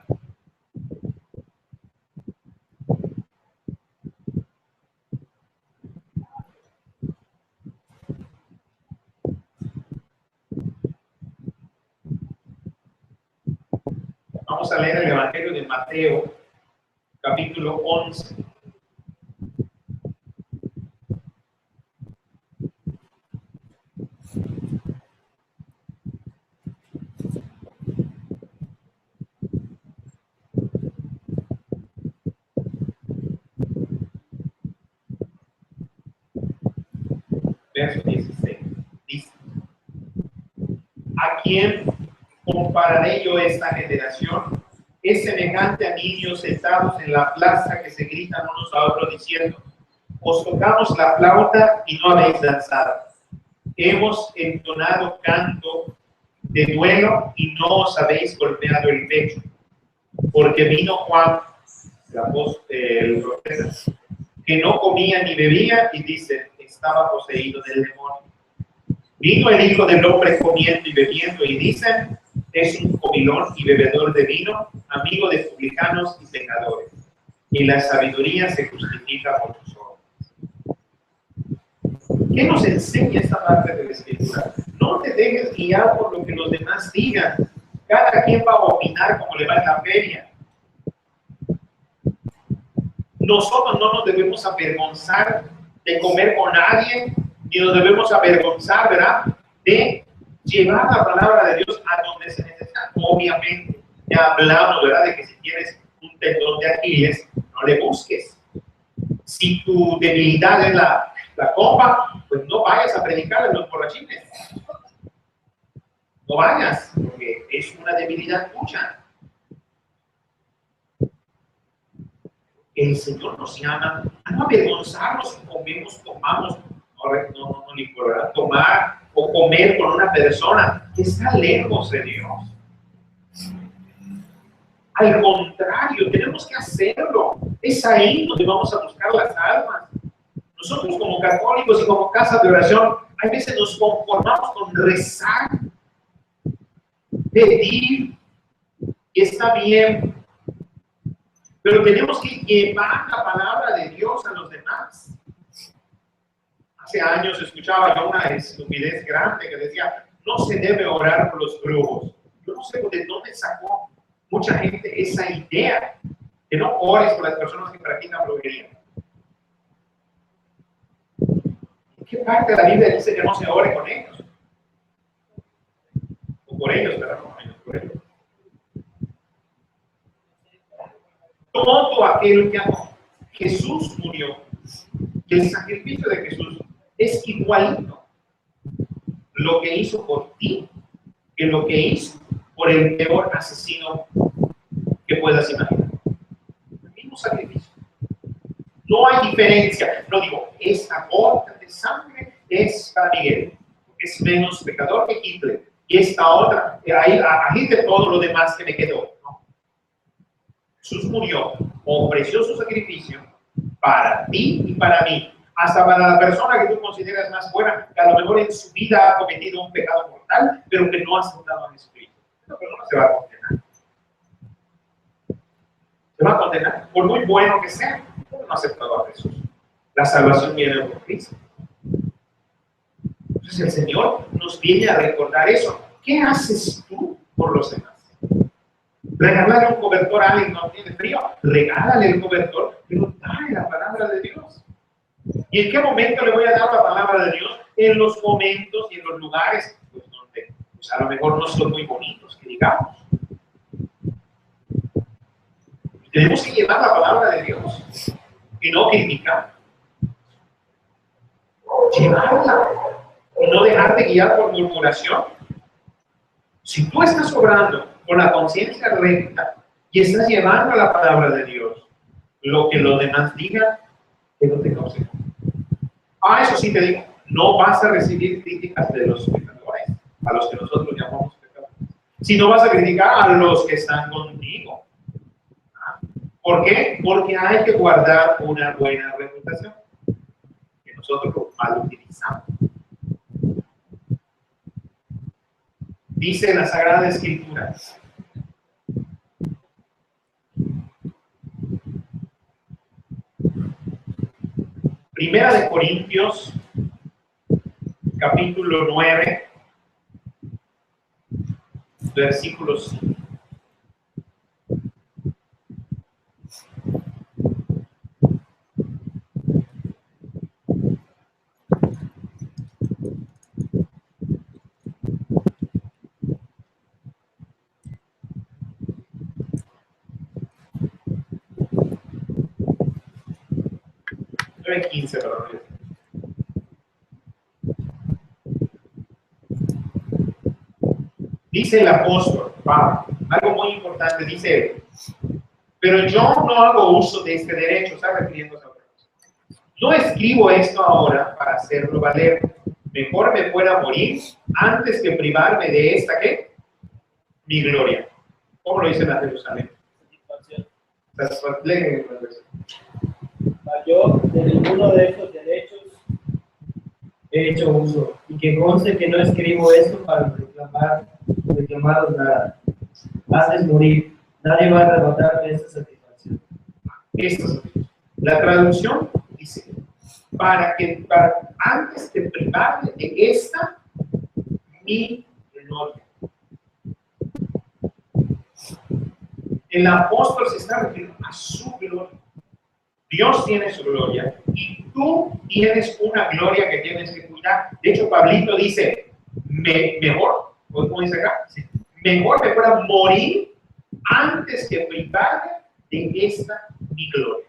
vamos a leer el Evangelio de Mateo, capítulo 11. Verso 16. Dice, ¿a quién compararé yo esta generación? Es semejante a niños sentados en la plaza que se gritan unos a otros diciendo, os tocamos la flauta y no habéis danzado. Hemos entonado canto de duelo y no os habéis golpeado el pecho. Porque vino Juan, el profeta, que no comía ni bebía y dice, estaba poseído del demonio. Vino el Hijo del Hombre comiendo y bebiendo y dicen, es un comilón y bebedor de vino, amigo de publicanos y pecadores. Y la sabiduría se justifica por sus obras. ¿Qué nos enseña esta parte de la Escritura? No te dejes guiar por lo que los demás digan. Cada quien va a opinar como le va en la feria. Nosotros no nos debemos avergonzar de comer con alguien, ni nos debemos avergonzar, ¿verdad?, de llevar la palabra de Dios a donde se necesita. Obviamente, ya hablamos, ¿verdad?, de que si tienes un tendón de Aquiles, no le busques. Si tu debilidad es la copa, pues no vayas a predicar a los borrachines. No vayas, porque es una debilidad tuya. El Señor nos llama a no avergonzarnos si comemos, tomamos, no le importa tomar o comer con una persona que está lejos de Dios. Al contrario, tenemos que hacerlo. Es ahí donde vamos a buscar las almas. Nosotros como católicos y como casa de oración, hay veces nos conformamos con rezar, pedir, y está bien, pero tenemos que llevar la palabra de Dios a los demás. Hace años escuchaba yo una estupidez grande que decía, no se debe orar por los brujos. Yo no sé de dónde sacó mucha gente esa idea, que no ores por las personas que practican brujería. ¿En qué parte de la Biblia dice que no se ore con ellos? O por ellos, pero no con ellos, por ellos. Todo aquel que amó. Jesús murió. Y el sacrificio de Jesús es igualito lo que hizo por ti que lo que hizo por el peor asesino que puedas imaginar. El mismo sacrificio. No hay diferencia. No digo, esta gota de sangre es para Miguel, porque es menos pecador que Hitler. Y esta otra, ahí agite todo lo demás que me quedó. ¿No? Jesús murió, ofreció su sacrificio para ti y para mí. Hasta para la persona que tú consideras más buena, que a lo mejor en su vida ha cometido un pecado mortal, pero que no ha aceptado a Jesucristo. Esa persona se va a condenar. Se va a condenar, por muy bueno que sea, pero no ha aceptado a Jesús. La salvación viene por Cristo. Entonces el Señor nos viene a recordar eso. ¿Qué haces tú por los demás? Regálale un cobertor a alguien que no tiene frío, regálale el cobertor, pero dale la palabra de Dios. ¿Y en qué momento le voy a dar la palabra de Dios? En los momentos y en los lugares pues, donde pues, a lo mejor no son muy bonitos, que digamos. Tenemos que llevar la palabra de Dios y no criticar. Llevarla y no dejarte guiar por murmuración. Si tú estás obrando con la conciencia recta y estás llevando la palabra de Dios, lo que los demás digan, que no te cause. Eso sí te digo, no vas a recibir críticas de los pecadores, a los que nosotros llamamos pecadores, sino vas a criticar a los que están contigo. ¿Por qué? Porque hay que guardar una buena reputación, que nosotros mal utilizamos. Dice la Sagrada Escritura, Primera de Corintios, capítulo 9, versículo 5. En 15, perdón. Dice el apóstol Pablo, algo muy importante, dice, pero yo no hago uso de este derecho, está refiriéndose a otra cosa. No escribo esto ahora para hacerlo valer. Mejor me fuera morir antes que privarme de esta, ¿qué? Mi gloria. ¿Cómo lo dice en la Jerusalén? Yo de ninguno de estos derechos he hecho uso, y que conste que no escribo esto para reclamaros nada. Haces morir, nadie va a arrebatarme esta satisfacción. La traducción dice, antes de privarme de esta, mi gloria. El apóstol se está refiriendo a su gloria. Dios tiene su gloria y tú tienes una gloria que tienes que cuidar. De hecho, Pablito dice, mejor, ¿cómo dice acá? Sí. Mejor me fuera morir antes que privarme de esta mi gloria.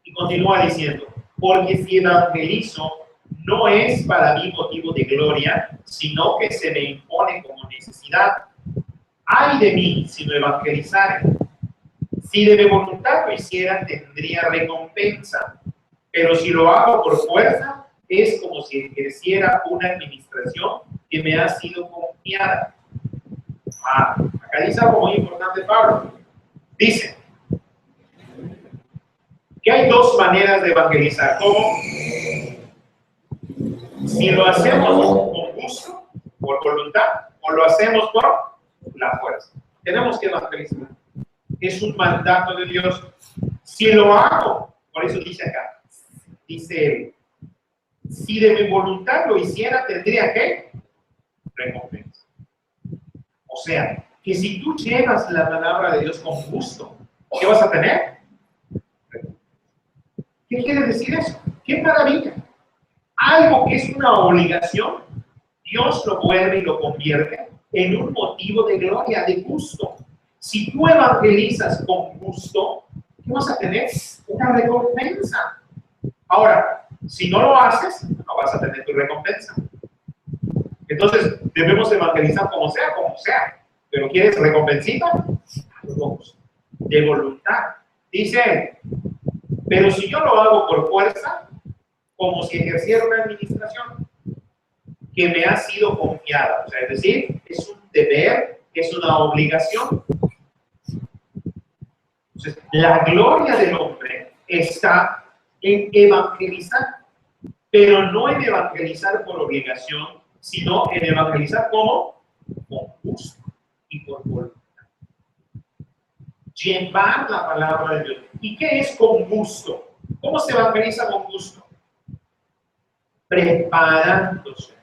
Y continúa diciendo, porque si evangelizo no es para mí motivo de gloria, sino que se me impone como necesidad. Ay de mí si no evangelizare. Si de mi voluntad lo hiciera, tendría recompensa. Pero si lo hago por fuerza, es como si ejerciera una administración que me ha sido confiada. Acá dice algo muy importante Pablo. Dice Y hay dos maneras de evangelizar. ¿Cómo? Si lo hacemos con gusto, por voluntad, o lo hacemos por la fuerza. Tenemos que evangelizar. Es un mandato de Dios. Si lo hago, por eso dice acá, dice él, si de mi voluntad lo hiciera, tendría que recompensa. O sea, que si tú llevas la palabra de Dios con gusto, ¿qué vas a tener? ¿Qué quiere decir eso? ¡Qué maravilla! Algo que es una obligación, Dios lo vuelve y lo convierte en un motivo de gloria, de gusto. Si tú evangelizas con gusto, ¿qué vas a tener? Una recompensa. Ahora, si no lo haces, no vas a tener tu recompensa. Entonces, debemos evangelizar como sea. Pero ¿quieres recompensita? Con gusto, de voluntad. Dice él, pero si yo lo hago por fuerza, como si ejerciera una administración que me ha sido confiada. O sea, es decir, es un deber, es una obligación. Entonces, la gloria del hombre está en evangelizar, pero no en evangelizar por obligación, sino en evangelizar como con gusto y por voluntad. Llevar la palabra de Dios. ¿Y qué es con gusto? ¿Cómo se evangeliza con gusto? Preparándose,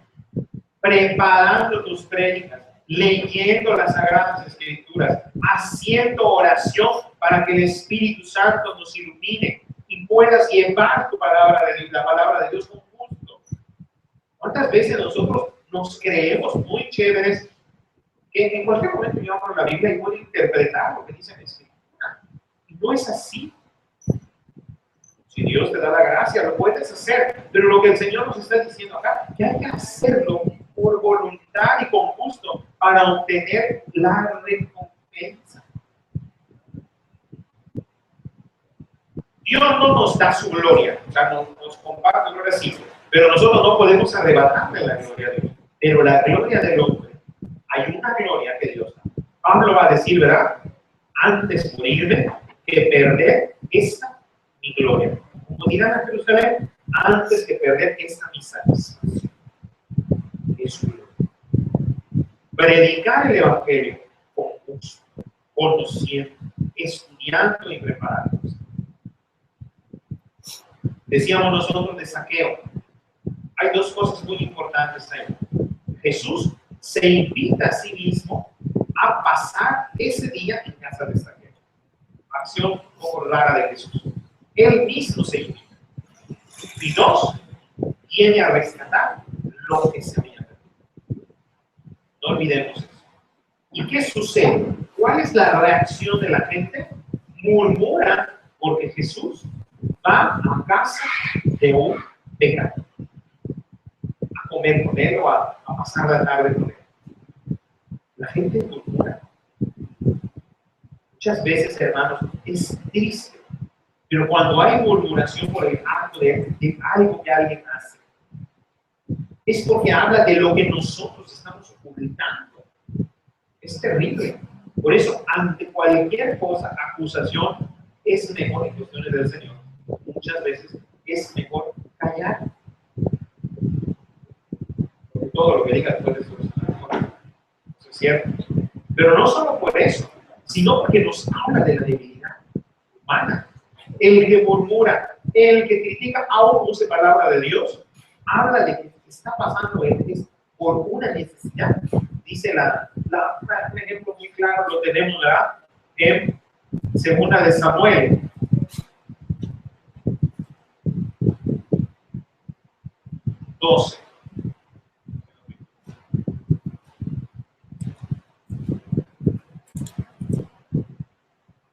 preparando tus prédicas, leyendo las Sagradas Escrituras, haciendo oración para que el Espíritu Santo nos ilumine y puedas llevar tu palabra de Dios, la palabra de Dios con gusto. ¿Cuántas veces nosotros nos creemos muy chéveres que en cualquier momento yo abro la Biblia y voy a interpretar lo que dice la Escritura? Y no es así. Si Dios te da la gracia, lo puedes hacer. Pero lo que el Señor nos está diciendo acá, que hay que hacerlo por voluntad y con gusto para obtener la recompensa. Dios no nos da su gloria, o sea, nos comparte gloria sí, pero nosotros no podemos arrebatarle la gloria de Dios. Pero la gloria del hombre, hay una gloria que Dios da. Pablo va a decir, ¿verdad? Antes morirme que perder esta mi gloria. Como dirán a Jerusalén, antes que perder esta mi satisfacción. Es su gloria. Predicar el Evangelio con gusto, conociendo, estudiando y preparándonos. Decíamos nosotros de Zaqueo. Hay dos cosas muy importantes ahí. Jesús se invita a sí mismo a pasar ese día en casa de Zaqueo. Acción un poco rara de Jesús. Él mismo se invita. Y dos, viene a rescatar lo que se había perdido. No olvidemos eso. ¿Y qué sucede? ¿Cuál es la reacción de la gente? Murmura porque Jesús va a casa de un pecador. A comer con él o a pasar la tarde con él. La gente murmura. Muchas veces, hermanos, es triste. Pero cuando hay murmuración por el acto de algo que alguien hace, es porque habla de lo que nosotros estamos ocultando. Es terrible. Por eso, ante cualquier cosa, acusación, es mejor en cuestiones del Señor. Muchas veces es mejor callar. Porque todo lo que diga después de solucionar. Eso es cierto. Pero no solo por eso, sino porque nos habla de la debilidad humana. El que murmura, el que critica, aún use palabra de Dios, habla de que está pasando es por una necesidad. Dice un ejemplo muy claro, lo tenemos ¿verdad? En 2 de Samuel.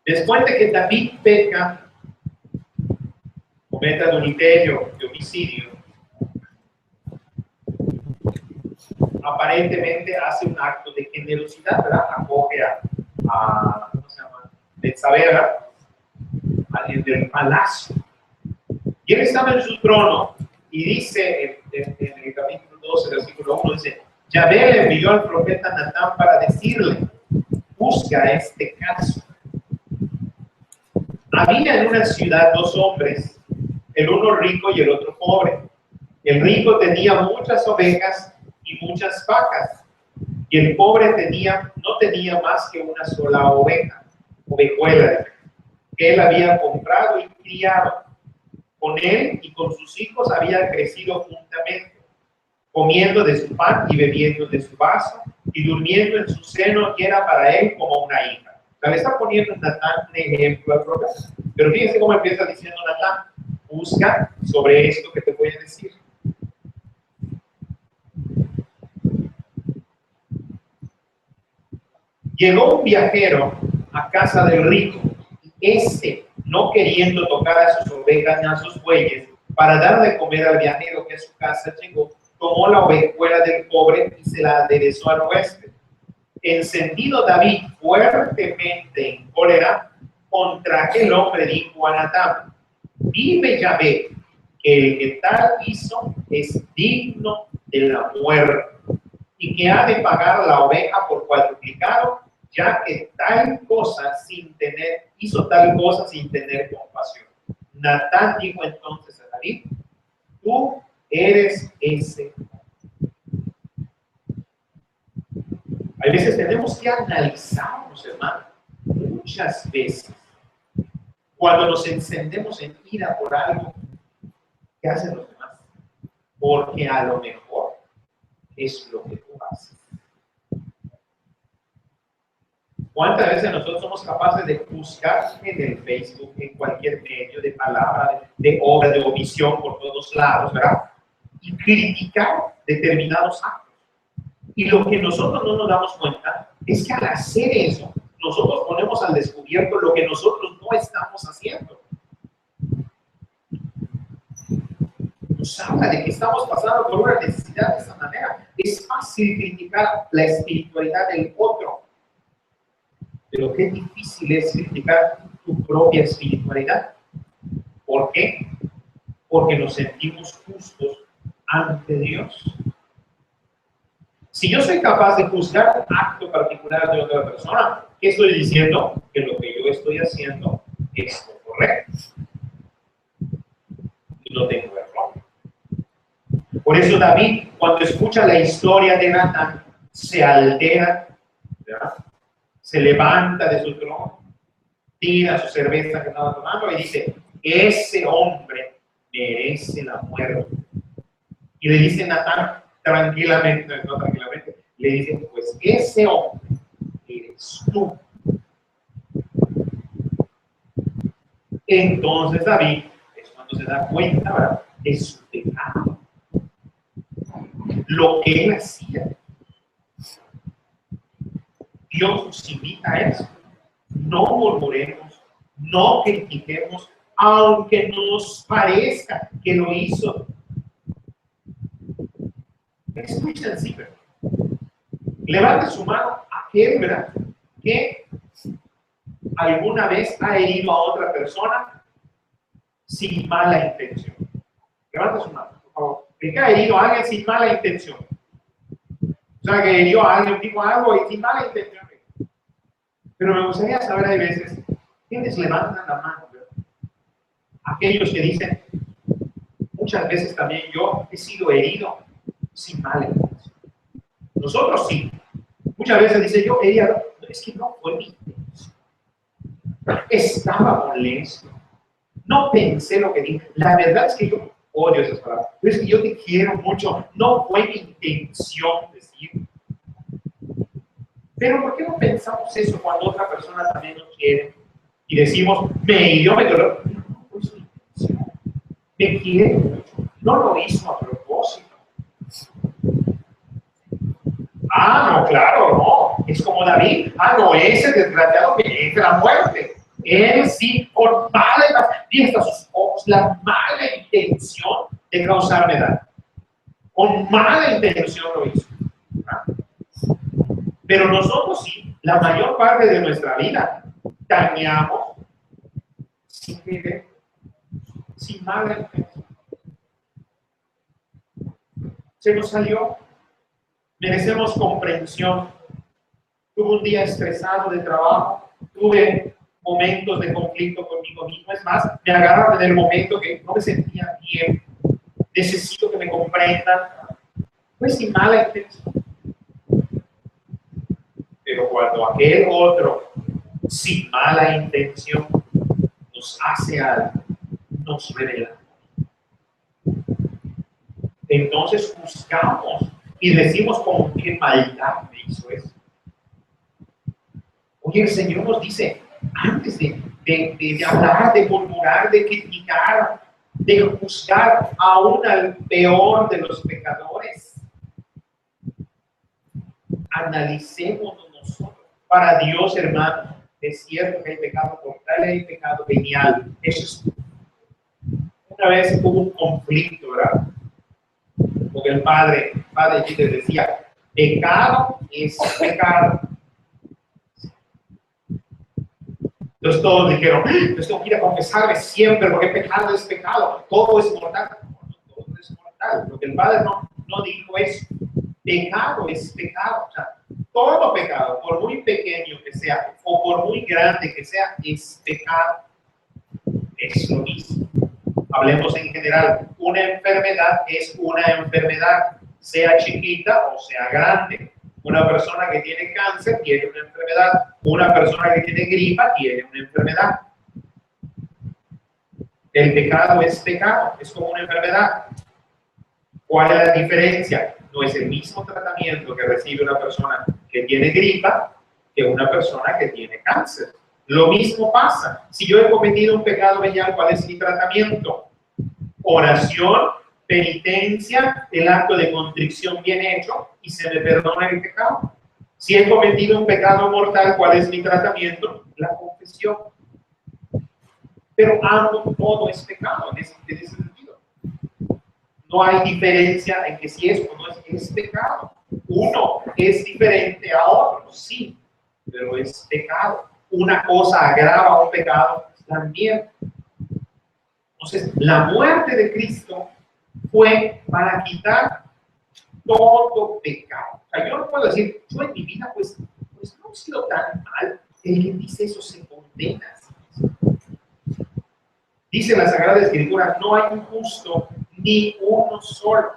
Después de que David peca, comete adulterio y homicidio, aparentemente hace un acto de generosidad, ¿verdad? Acoge a ¿cómo se llama? Betsabé, alguien del palacio. Y él estaba en su trono y dice en el capítulo 12, versículo 1, dice, Yahvé le envió al profeta Natán para decirle, busca este caso. Había en una ciudad dos hombres, el uno rico y el otro pobre. El rico tenía muchas ovejas y muchas vacas, y el pobre no tenía más que una sola ovejuela, que él había comprado y criado. Con él y con sus hijos había crecido juntamente, comiendo de su pan y bebiendo de su vaso, y durmiendo en su seno, y era para él como una hija. O sea, le está poniendo Natán un ejemplo al profeta. Pero fíjense cómo empieza diciendo Natán: busca sobre esto que te voy a decir. Llegó un viajero a casa del rico, y este, no queriendo tocar a sus ovejas ni a sus bueyes, para dar de comer al viajero que a su casa llegó, tomó la ovejuela del pobre y se la aderezó al huésped. Encendido David fuertemente en cólera contra aquel hombre, dijo a Natán: vive Yahvé, que el que tal hizo es digno de la muerte, y que ha de pagar la oveja por cuadruplicado, ya que hizo tal cosa sin tener compasión. Natán dijo entonces a David: tú eres ese. Hay veces tenemos que analizarnos, hermano, muchas veces, cuando nos encendemos en ira por algo que hacen los demás, porque a lo mejor es lo que tú haces. ¿Cuántas veces nosotros somos capaces de juzgar en el Facebook, en cualquier medio, de palabra, de obra, de omisión por todos lados, ¿verdad? Y criticar determinados actos. Y lo que nosotros no nos damos cuenta es que al hacer eso, nosotros ponemos al descubierto lo que nosotros no estamos haciendo. Nos habla de que estamos pasando por una necesidad de esta manera. Es fácil criticar la espiritualidad del otro, pero qué difícil es criticar tu propia espiritualidad. ¿Por qué? Porque nos sentimos justos ante Dios. Si yo soy capaz de juzgar un acto particular de otra persona, ¿qué estoy diciendo? Que lo que yo estoy haciendo es lo correcto. Y no tengo error. Por eso David, cuando escucha la historia de Natán, se altera, ¿verdad? Se levanta de su trono, tira su cerveza que estaba tomando y dice: ese hombre merece la muerte. Y le dice Natán tranquilamente, no tranquilamente, le dice: pues ese hombre eres tú. Entonces David es cuando se da cuenta, ¿verdad?, de su pecado, lo que él hacía. Dios nos invita a eso. No murmuremos, no critiquemos, aunque nos parezca que lo hizo. Es muy sencillo. Levante su mano aquel, ¿verdad?, que alguna vez ha herido a otra persona sin mala intención. Levante su mano, por favor. El que ha herido a alguien sin mala intención. O sea, que hirió a alguien, dijo algo y sin mala intención. Pero me gustaría saber, hay veces, ¿quiénes levantan la mano? ¿Verdad? Aquellos que dicen: muchas veces también yo he sido herido sin mala intención. Nosotros sí. Muchas veces dice: yo herido, es que no fue mi intención. Estaba molesto. No pensé lo que dije. La verdad es que yo odio esas palabras. Pero es que yo te quiero mucho. No fue mi intención decir. Pero ¿por qué no pensamos eso cuando otra persona también nos quiere? Y decimos: me hirió, me dolió. No fue su intención. Me quiere mucho. No lo hizo a propósito. Ah, no, claro, no. Es como David. Ah, no, ese desgraciado merece la muerte. Él sí, con mala, y hasta sus ojos, la mala intención de causarme daño. Con mala intención lo hizo. ¿Ah? Pero nosotros sí, la mayor parte de nuestra vida, dañamos sin querer, sin mala intención. Se nos salió. Merecemos comprensión. Tuve un día estresado de trabajo, tuve momentos de conflicto conmigo mismo. Es más, me agarran en el momento que no me sentía bien, necesito que me comprendan, pues sin mala intención. Pero cuando aquel otro, sin mala intención, nos hace algo, nos revela, entonces juzgamos y decimos con qué maldad me hizo eso. Oye, el Señor nos dice, antes de hablar, de murmurar, de criticar, de juzgar aún al peor de los pecadores, analicemos nosotros. Para Dios, hermano, es cierto que hay pecado mortal y hay pecado venial. Eso es. Una vez hubo un conflicto, ¿verdad? Porque el padre les decía, pecado es pecado. Entonces todos dijeron, entonces tengo que ir a confesarme siempre, porque pecado es pecado, todo es mortal. No, todo es mortal. Lo que el padre no dijo es, pecado es pecado. O sea, todo pecado, por muy pequeño que sea, o por muy grande que sea, es pecado. Es lo mismo. Hablemos en general, una enfermedad es una enfermedad, sea chiquita o sea grande. Una persona que tiene cáncer tiene una enfermedad, una persona que tiene gripa tiene una enfermedad. El pecado es pecado, es como una enfermedad. ¿Cuál es la diferencia? No es el mismo tratamiento que recibe una persona que tiene gripa que una persona que tiene cáncer. Lo mismo pasa. Si yo he cometido un pecado venial, ¿cuál es mi tratamiento? Oración, penitencia, el acto de contrición bien hecho y se me perdona el pecado. Si he cometido un pecado mortal, ¿cuál es mi tratamiento? La confesión. Pero todo es pecado en ese sentido. No hay diferencia en que si es o no es pecado. Uno es diferente a otro, sí, pero es pecado. Una cosa agrava un pecado también. Entonces, la muerte de Cristo fue para quitar todo pecado. O sea, yo no puedo decir, yo en mi vida, pues no he sido tan mal. El que dice eso se condena. Dice la Sagrada Escritura, no hay un justo ni uno solo.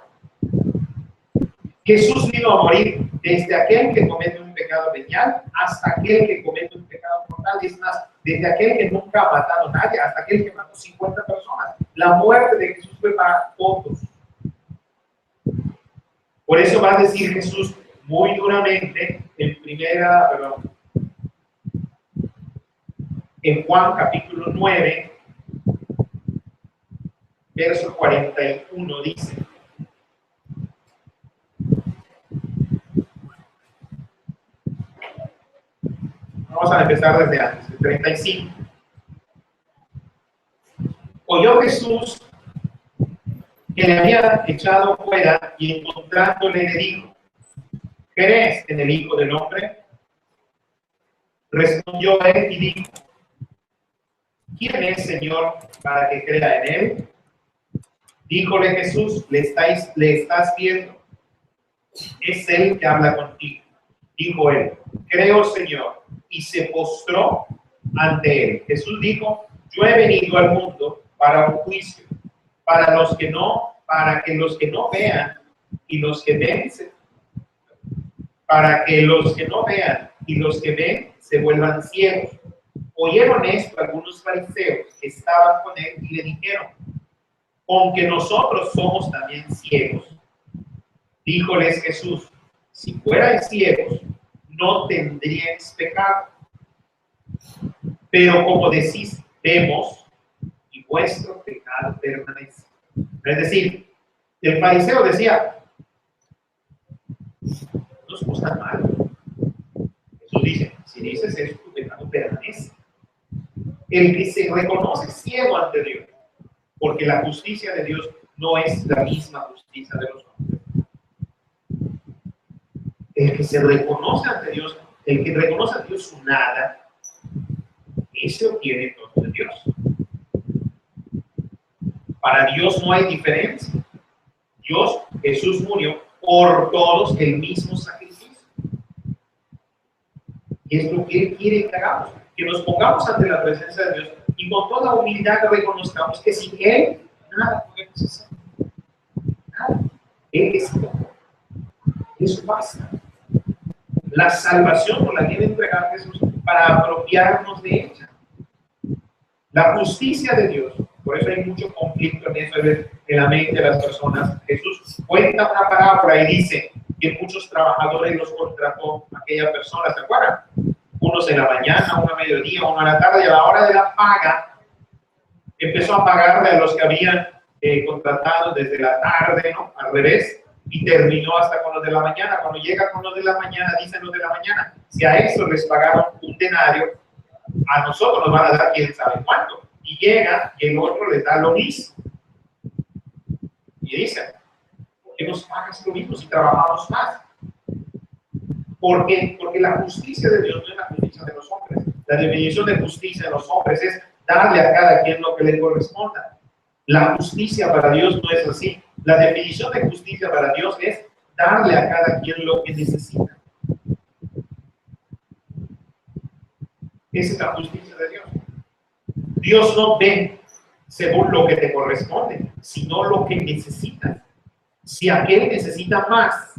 Jesús vino a morir desde aquel que comete un pecado venial hasta aquel que comete un pecado mortal. Es más, desde aquel que nunca ha matado a nadie hasta aquel que mató 50 personas. La muerte de Jesús fue para todos. Por eso va a decir Jesús muy duramente en Juan capítulo 9, verso 41 dice: vamos a empezar desde antes, el 35. Oyó Jesús que le había echado fuera y encontrándole le dijo: ¿crees en el Hijo del Hombre? Respondió él y dijo: ¿quién es, Señor, para que crea en él? Díjole Jesús: le estás viendo. Es él que habla contigo. Dijo él: creo, Señor, y se postró ante él. Jesús dijo: yo he venido al mundo para un juicio, para que los que no vean y los que ven para que los que no vean y los que ven se vuelvan ciegos. Oyeron esto algunos fariseos que estaban con él y le dijeron: aunque nosotros somos también ciegos. Díjoles Jesús: si fuerais ciegos, no tendríais pecado. Pero como decís, vemos, y vuestro pecado permanece. Es decir, el fariseo decía: no somos tan malos. Jesús dice: si dices eso, tu pecado permanece. El que se reconoce ciego ante Dios, porque la justicia de Dios no es la misma justicia de los hombres. El que se reconoce ante Dios, el que reconoce a Dios su nada, ese obtiene todo de Dios. Para Dios no hay diferencia. Jesús murió por todos el mismo sacrificio. Y es lo que Él quiere que hagamos. que nos pongamos ante la presencia de Dios y con toda humildad reconozcamos que sin Él nada podemos hacer. Nada. Él es todo. Eso basta. La salvación nos la tiene entregada Jesús para apropiarnos de ella. La justicia de Dios, por eso hay mucho conflicto en eso en la mente de las personas. Jesús cuenta una parábola y dice que muchos trabajadores los contrató aquella persona, ¿se acuerdan? Unos en la mañana, uno a mediodía, uno a la tarde, y a la hora de la paga empezó a pagarle a los que habían contratado desde la tarde, ¿no? Al revés, y terminó hasta con los de la mañana. Cuando llega con los de la mañana, dicen los de la mañana, si a eso les pagaron un denario, a nosotros nos van a dar quién sabe cuánto. Y llega y el otro les da lo mismo. Y dicen, ¿por qué nos pagas lo mismo si trabajamos más? ¿Por qué? Porque la justicia de Dios no es la justicia de los hombres. La definición de justicia de los hombres es darle a cada quien lo que le corresponda. La justicia para Dios no es así. La definición de justicia para Dios es darle a cada quien lo que necesita. Esa es la justicia de Dios. Dios no ve según lo que te corresponde, sino lo que necesitas. Si aquel necesita más,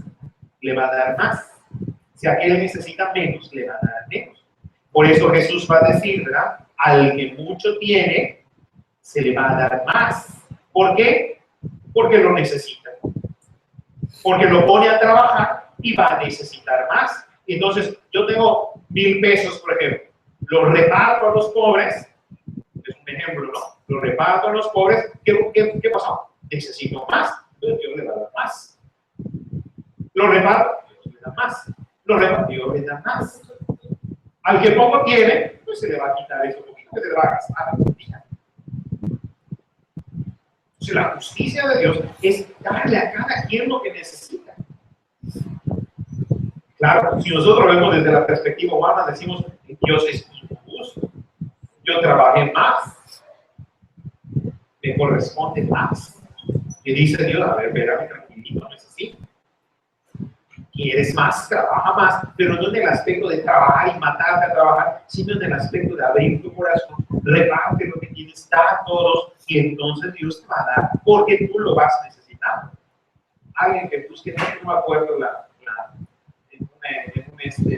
le va a dar más. Si aquel necesita menos, le va a dar menos. Por eso Jesús va a decir, ¿verdad? Al que mucho tiene, se le va a dar más. ¿Por qué? Porque lo necesita. Porque lo pone a trabajar y va a necesitar más. Entonces, yo tengo 1,000 pesos, por ejemplo. Los reparto a los pobres. Es un ejemplo, ¿no? Los reparto a los pobres. ¿Qué pasó? Necesito más. Entonces Dios le va a dar más. Lo reparto, Dios le da más. Lo reparto, Dios le da más. Al que poco tiene, pues se le va a quitar eso poquito que se le va a gastar. Entonces la justicia de Dios es darle a cada quien lo que necesita. Claro, si nosotros vemos desde la perspectiva humana, decimos que Dios es injusto. Yo trabajé más, me corresponde más. Y dice Dios, a ver, espérame, tranquilito, no es así. Quieres más, trabaja más, pero no en el aspecto de trabajar y matarte a trabajar, sino en el aspecto de abrir tu corazón, reparte lo que tienes, da a todos, y entonces Dios te va a dar, porque tú lo vas necesitando. Alguien que busque, no me acuerdo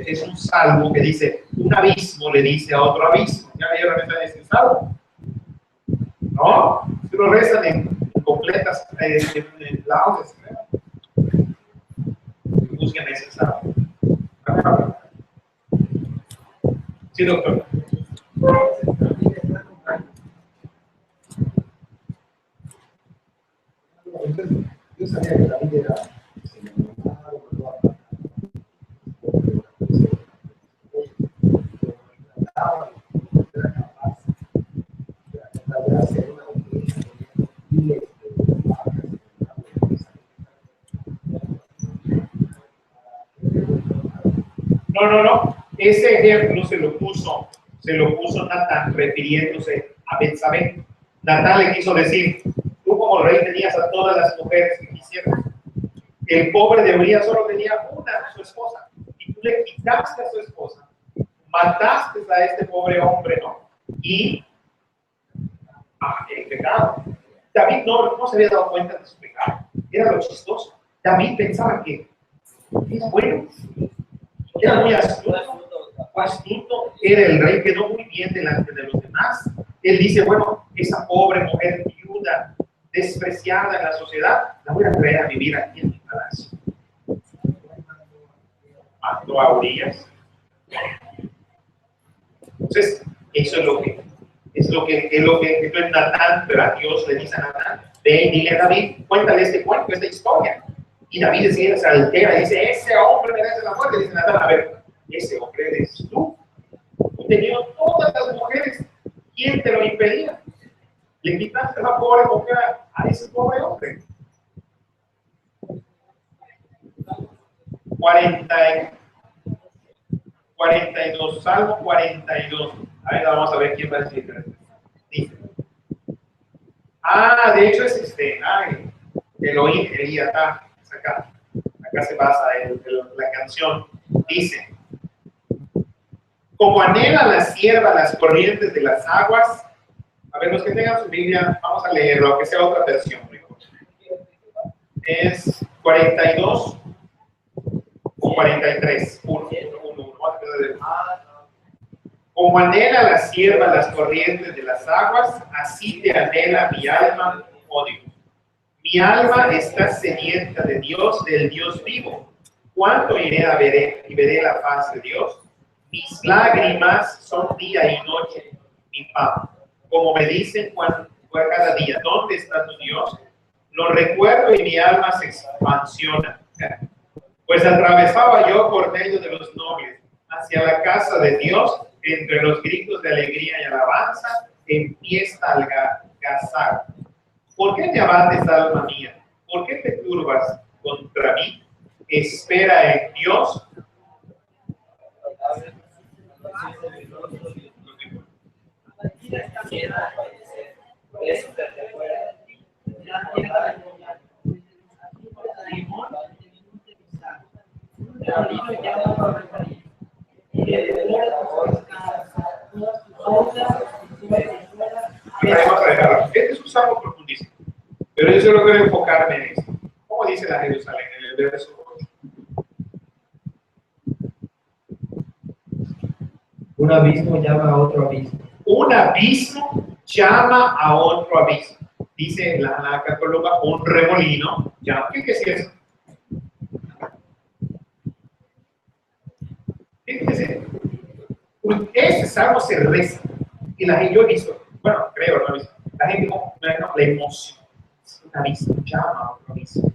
es un salmo que dice, un abismo le dice a otro abismo. ¿Ya leyeron ese salmo? ¿No? Si lo rezan en completas en laudes, busquen ese salmo. Sí, doctor. Yo sabía que David era No. Ese ejemplo se lo puso Natán refiriéndose a Betsabé. Natán le quiso decir, tú como rey tenías a todas las mujeres que quisieras. El pobre de Urías solo tenía una, su esposa, y tú le quitaste a su esposa, mataste a este pobre hombre, ¿no? Y el pecado. David no se había dado cuenta de su pecado. Era lo chistoso. David pensaba que es bueno. Era muy astuto, era el rey, quedó muy bien delante de los demás. Él dice, bueno, esa pobre mujer viuda, despreciada en la sociedad, la voy a traer a vivir aquí en mi palacio. Mató a Urías. Entonces, eso es lo que Natán, ¿verdad? Dios le dice a Natán, ve y dile a David, cuéntale este cuento, esta historia. Y David se altera y dice, ese hombre merece la muerte. Dice Natán, a ver, ese hombre eres tú. Tú tenías todas las mujeres. ¿Quién te lo impedía? Le quitaste la pobre mujer a ese pobre hombre. 42, Salmo 42. A ver, vamos a ver quién va a decir. Dice. De hecho es Elohim, acá se basa la canción. Dice, Como anhela la sierva las corrientes de las aguas. A ver, los que tengan su Biblia, vamos a leerlo, aunque sea otra versión. Es 42 o 43. Como anhela la sierva las corrientes de las aguas, así te anhela mi alma, oh Dios. Mi alma está sedienta de Dios, del Dios vivo. ¿Cuándo iré a ver y veré la faz de Dios? Mis lágrimas son día y noche mi pan. Como me dicen cada día, ¿dónde está tu Dios? Lo recuerdo y mi alma se expansiona. Pues atravesaba yo por medio de los nobles hacia la casa de Dios, entre los gritos de alegría y alabanza, empieza a algazar. ¿Por qué te abates, alma mía? ¿Por qué te turbas contra mí? Espera en Dios. Vamos a dejarlo. Este es un salmo profundísimo, pero yo solo quiero enfocarme en esto. ¿Cómo dice la Jerusalén en el verso 8? Un abismo llama a otro abismo. Un abismo llama a otro abismo. Dice la Catológica, un remolino. ¿Qué es eso? ¿Qué es eso? Este salmo se reza. Y la gente, yo he visto, bueno, creo, no he visto. La gente como la emoción. Un abismo llama a otro abismo.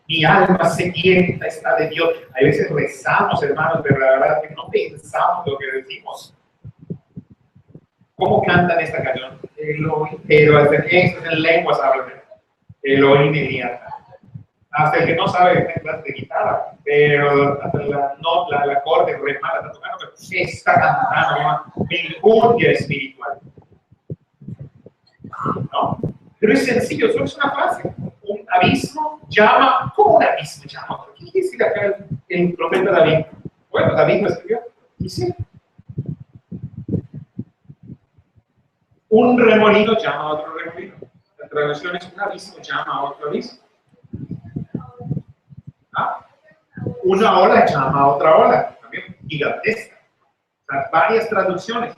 Mi alma sedienta está de Dios. A veces rezamos, hermanos, pero la verdad es que no pensamos lo que decimos. ¿Cómo cantan esta canción? Pero eso en lenguas hablan. Elohim Eliata. Hasta el que no sabe clase de guitarra, pero hasta la acorde re mala está tocando, pero está cantando, melancolía espiritual. ¿No? Pero es sencillo, solo es una frase. Un abismo llama, ¿cómo un abismo llama? ¿Qué quiere decir acá el profeta David? Bueno, David lo escribió. Dice, un remolino llama a otro remolino. La traducción es un abismo llama a otro abismo. ¿Ah? Una ola llama a otra ola, también gigantesca. O sea, varias traducciones.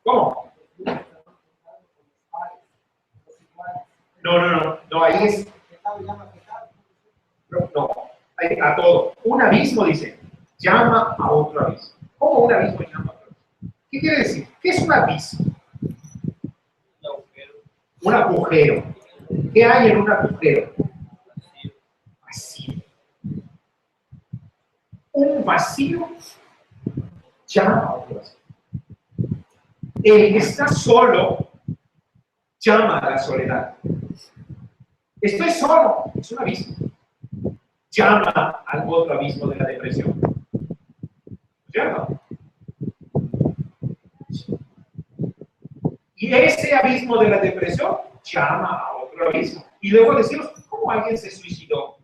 ¿Cómo? No, ahí es. No, a todo. Un abismo, dice, llama a otro abismo. ¿Cómo un abismo llama a otro abismo? ¿Qué quiere decir? ¿Qué es un abismo? Un agujero. ¿Qué hay en un agujero? Vacío. Un vacío llama a otro vacío. El que está solo llama a la soledad. Estoy solo, es un abismo. Llama al otro abismo de la depresión. ¿Cierto? Y ese abismo de la depresión llama a otro abismo. Y luego decimos, ¿cómo alguien se suicidó?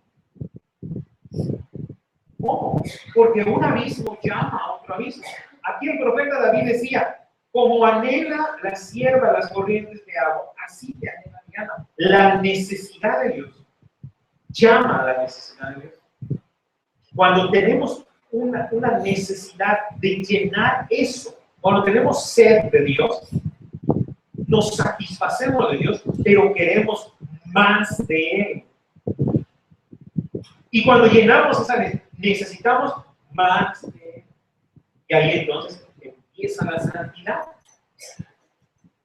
¿Cómo? Porque un abismo llama a otro abismo. Aquí el profeta David decía, como anhela la sierva las corrientes de agua, así te anhela mi alma. La necesidad de Dios llama a la necesidad de Dios. Cuando tenemos una necesidad de llenar eso, cuando tenemos sed de Dios, nos satisfacemos de Dios, pero queremos más de Él. Y cuando llenamos esa necesidad, necesitamos más de Él. Y ahí entonces empieza la santidad.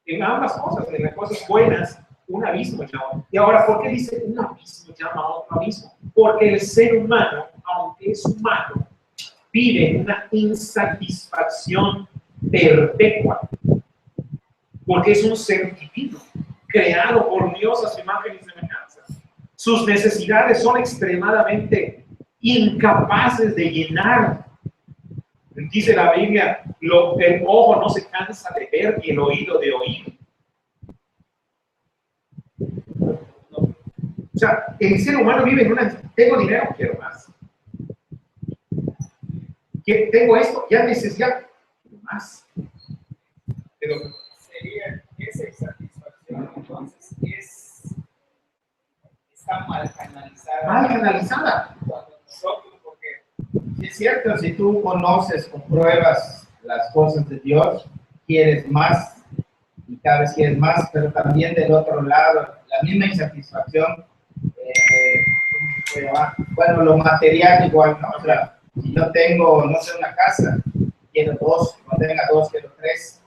En ambas cosas, en las cosas buenas, un abismo llama. Y ahora, ¿por qué dice un abismo llama a otro abismo? Porque el ser humano, aunque es humano, vive en una insatisfacción perpetua. Porque es un ser divino, creado por Dios a su imagen y semejanza. Sus necesidades son extremadamente incapaces de llenar. Dice la Biblia, el ojo no se cansa de ver y el oído de oír. O sea, el ser humano vive en una, tengo dinero, quiero más. que tengo esto, ya necesidad más. Pero Sería esa insatisfacción, entonces, está mal canalizada. mal canalizada. Cuando nosotros, porque Es cierto, si tú conoces, compruebas las cosas de Dios, quieres más y cada vez quieres más, pero también del otro lado, la misma insatisfacción, ¿cómo se puede llamar? Bueno, lo material igual, ¿no? O sea, si yo tengo, no sé, una casa, quiero dos, cuando tenga dos, quiero tres.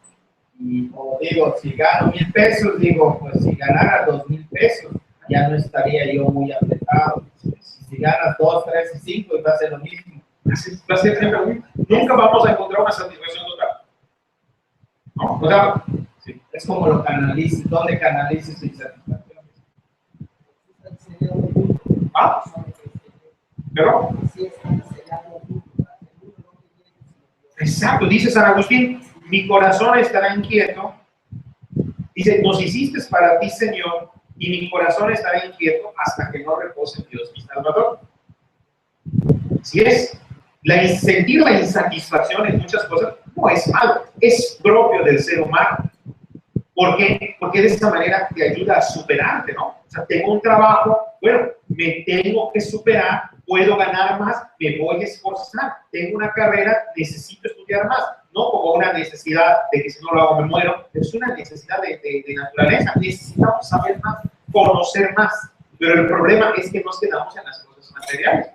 Y como digo, si gano 1,000 pesos, digo, pues si ganara 2,000 pesos, ya no estaría yo muy apretado. Si ganas 2, 3 y 5, va a ser lo mismo. Va a ser siempre, nunca vamos a encontrar una satisfacción total. ¿No? O sea, sí, es como lo canalices, ¿dónde canalices tu insatisfacción? ¿Ah? ¿Pero? Exacto, dice San Agustín, mi corazón estará inquieto. Dice, nos hiciste para ti, Señor, y mi corazón estará inquieto hasta que no repose en Dios mi Salvador. Si es sentir la insatisfacción en muchas cosas, no es malo, es propio del ser humano. ¿Por qué? Porque de esa manera te ayuda a superarte, ¿no? O sea, tengo un trabajo, bueno, me tengo que superar, puedo ganar más, me voy a esforzar. Tengo una carrera, necesito estudiar más. No como una necesidad de que si no lo hago me muero, es una necesidad de naturaleza. Necesitamos saber más, conocer más. Pero el problema es que nos quedamos en las cosas materiales.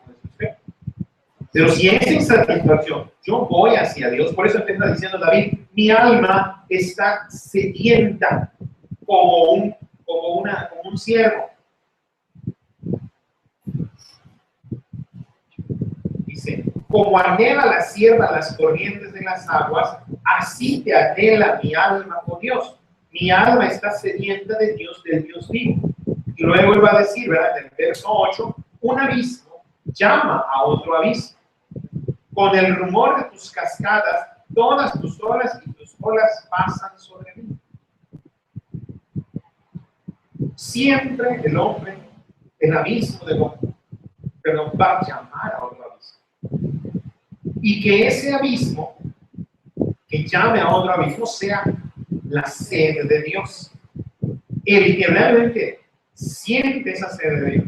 Pero si es insatisfacción, yo voy hacia Dios. Por eso empieza diciendo David, mi alma está sedienta como un ciervo. Dice, como anhela la sierva las corrientes de las aguas, así te anhela mi alma por Dios. Mi alma está sedienta de Dios, del Dios vivo. Y luego él va a decir, ¿verdad? En el verso 8, un abismo llama a otro abismo. Con el rumor de tus cascadas, todas tus olas y tus olas pasan sobre mí. Siempre el hombre, el abismo del hombre, pero va a llamar a otro abismo. Y que ese abismo, que llame a otro abismo, sea la sed de Dios. El que realmente siente esa sed de Dios,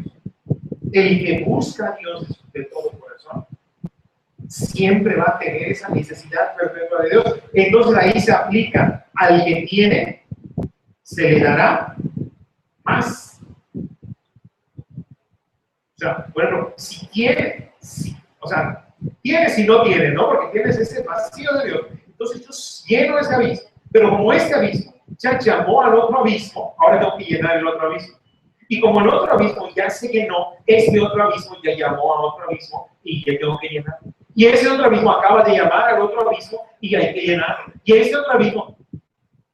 el que busca a Dios de todo corazón, siempre va a tener esa necesidad perpetua de Dios. Entonces ahí se aplica al que tiene, se le dará más. O sea, bueno, si tiene, o sea, tienes y no tienes, ¿no? Porque tienes ese vacío de Dios. Entonces yo lleno ese abismo, pero como este abismo ya llamó al otro abismo, ahora tengo que llenar el otro abismo. Y como el otro abismo ya se llenó, este otro abismo ya llamó a otro abismo y ya tengo que llenar. Y ese otro abismo acaba de llamar al otro abismo y hay que llenarlo. Y ese otro abismo,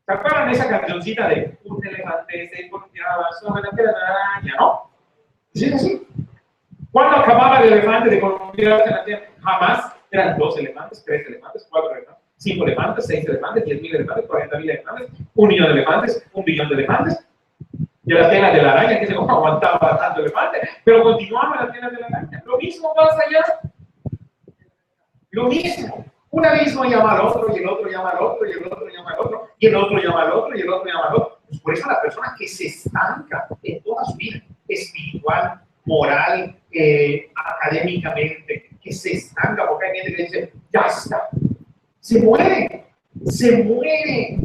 ¿se acuerdan esa cancioncita de un elefante se golpeaba sobre la telaraña, no? ¿Sí es así? ¿Cuándo acababa el elefante de golpearse en la tierra? Jamás. Eran 2 elefantes, 3 elefantes, 4 elefantes, 5 elefantes, 6 elefantes, 10,000 elefantes, 40,000 elefantes, 1,000,000 de elefantes, 1,000,000 de elefantes. Y la tela de la araña que se aguantaba tanto elefante, pero continuaba la tela de la araña. Lo mismo pasa allá. Lo mismo. Un abismo llama al otro, y el otro llama al otro, y el otro llama al otro, y el otro llama al otro, y el otro llama al otro. Pues por eso la persona que se estanca en toda su vida, espiritual, moral, académicamente, que se estanca, porque hay gente que dice, ya está. Se muere, se muere.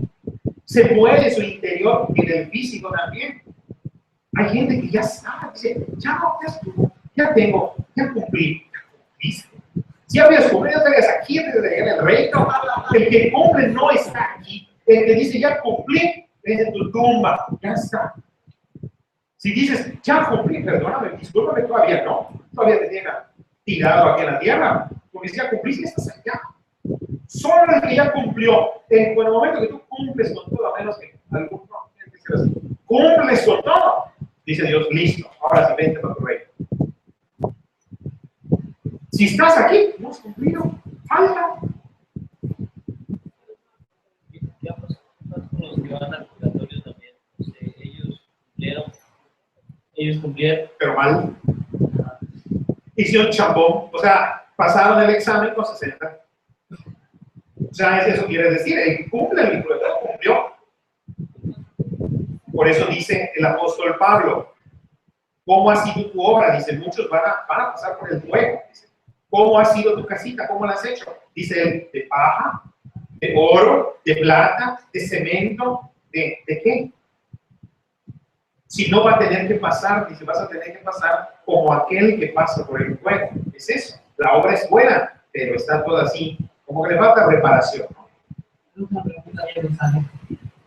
Se muere su interior y del físico también. Hay gente que ya está, dice, ya tengo, ya cumplí. ¿Viste? Si habías cumplido, ya estarías aquí en el reino. El que cumple no está aquí. El que dice, ya cumplí, es en tu tumba. Ya está. Si dices, ya cumplí, perdóname, discúlpame, todavía no. Todavía te tienen tirado aquí en la tierra. Porque si ya cumpliste, estás allá. Solo el que ya cumplió, en el momento que tú cumples con todo, a menos que alguno tiene que ser así, cumples con todo, dice Dios, listo, ahora sí vente para tu reino. Si estás aquí, no has cumplido, falta. ¿Qué pasa con los que van al purgatorio también? Ellos cumplieron, Pero mal. Hicieron chambón, o sea, pasaron el examen con 60. O sea, eso quiere decir, Él cumple el libro de todo, cumplió. Por eso dice el apóstol Pablo, ¿cómo ha sido tu obra? Dice, muchos van a pasar por el fuego. Dice, ¿cómo ha sido tu casita? ¿Cómo la has hecho? Dice él, de paja, de oro, de plata, de cemento, ¿de qué? Si no va a tener que pasar, dice, vas a tener que pasar como aquel que pasa por el fuego. Es eso. La obra es buena, pero está toda así, como que le falta reparación, ¿no? Una pregunta bien pensada.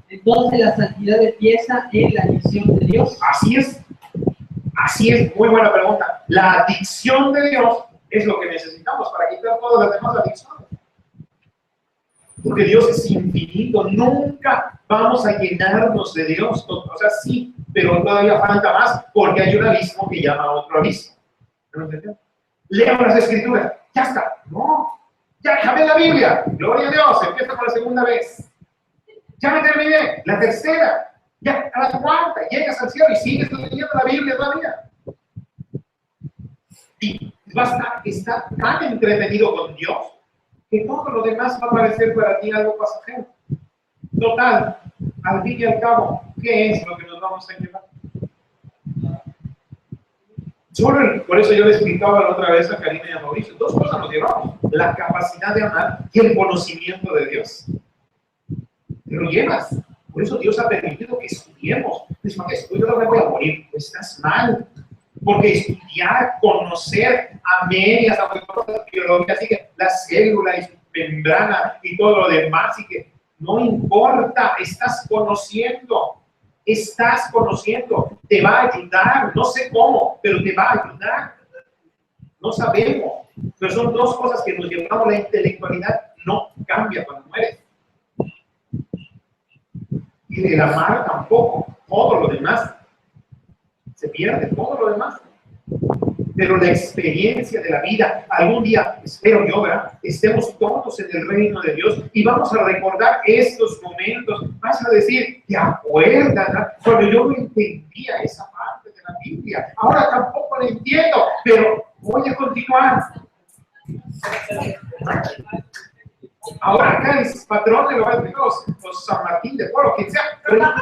Entonces, la santidad empieza en la adicción de Dios. Así es, muy buena pregunta. La adicción de Dios es lo que necesitamos para quitar todas las demás adicciones. Porque Dios es infinito, nunca vamos a llenarnos de Dios. O sea, sí, pero todavía falta más porque hay un abismo que llama a otro abismo. ¿No entienden? Leo las escrituras, ya está. No, ya acabé la Biblia, gloria a Dios, empieza por la segunda vez. Ya me terminé, la tercera, ya a la cuarta, llegas al cielo y sigues leyendo la Biblia todavía. Y vas a estar tan entretenido con Dios que todo lo demás va a parecer para ti algo pasajero. Total, al fin y al cabo, ¿qué es lo que nos vamos a llevar? Por eso yo le explicaba la otra vez a Karina y a Mauricio, dos cosas nos llevamos, la capacidad de amar y el conocimiento de Dios. Te lo llevas. Por eso Dios ha permitido que estudiemos. Es más, yo no me voy a morir. Pues estás mal. Porque estudiar, conocer a medias, a la biología, así que la célula y su membrana y todo lo demás, y que no importa, estás conociendo, te va a ayudar, no sé cómo, pero te va a ayudar. No sabemos, pero son dos cosas que nos llevamos. La intelectualidad no cambia cuando mueres. Y el amar tampoco, todo lo demás se pierde, todo lo demás. Pero la experiencia de la vida, algún día, espero yo, ¿verdad?, estemos todos en el reino de Dios y vamos a recordar estos momentos. Vas a decir, ¿te acuerdas, ¿no?, cuando yo no entendía esa parte de la Biblia? Ahora tampoco la entiendo, pero voy a continuar. Ahora acá el patrón de los San Martín de Porres, quien sea, pero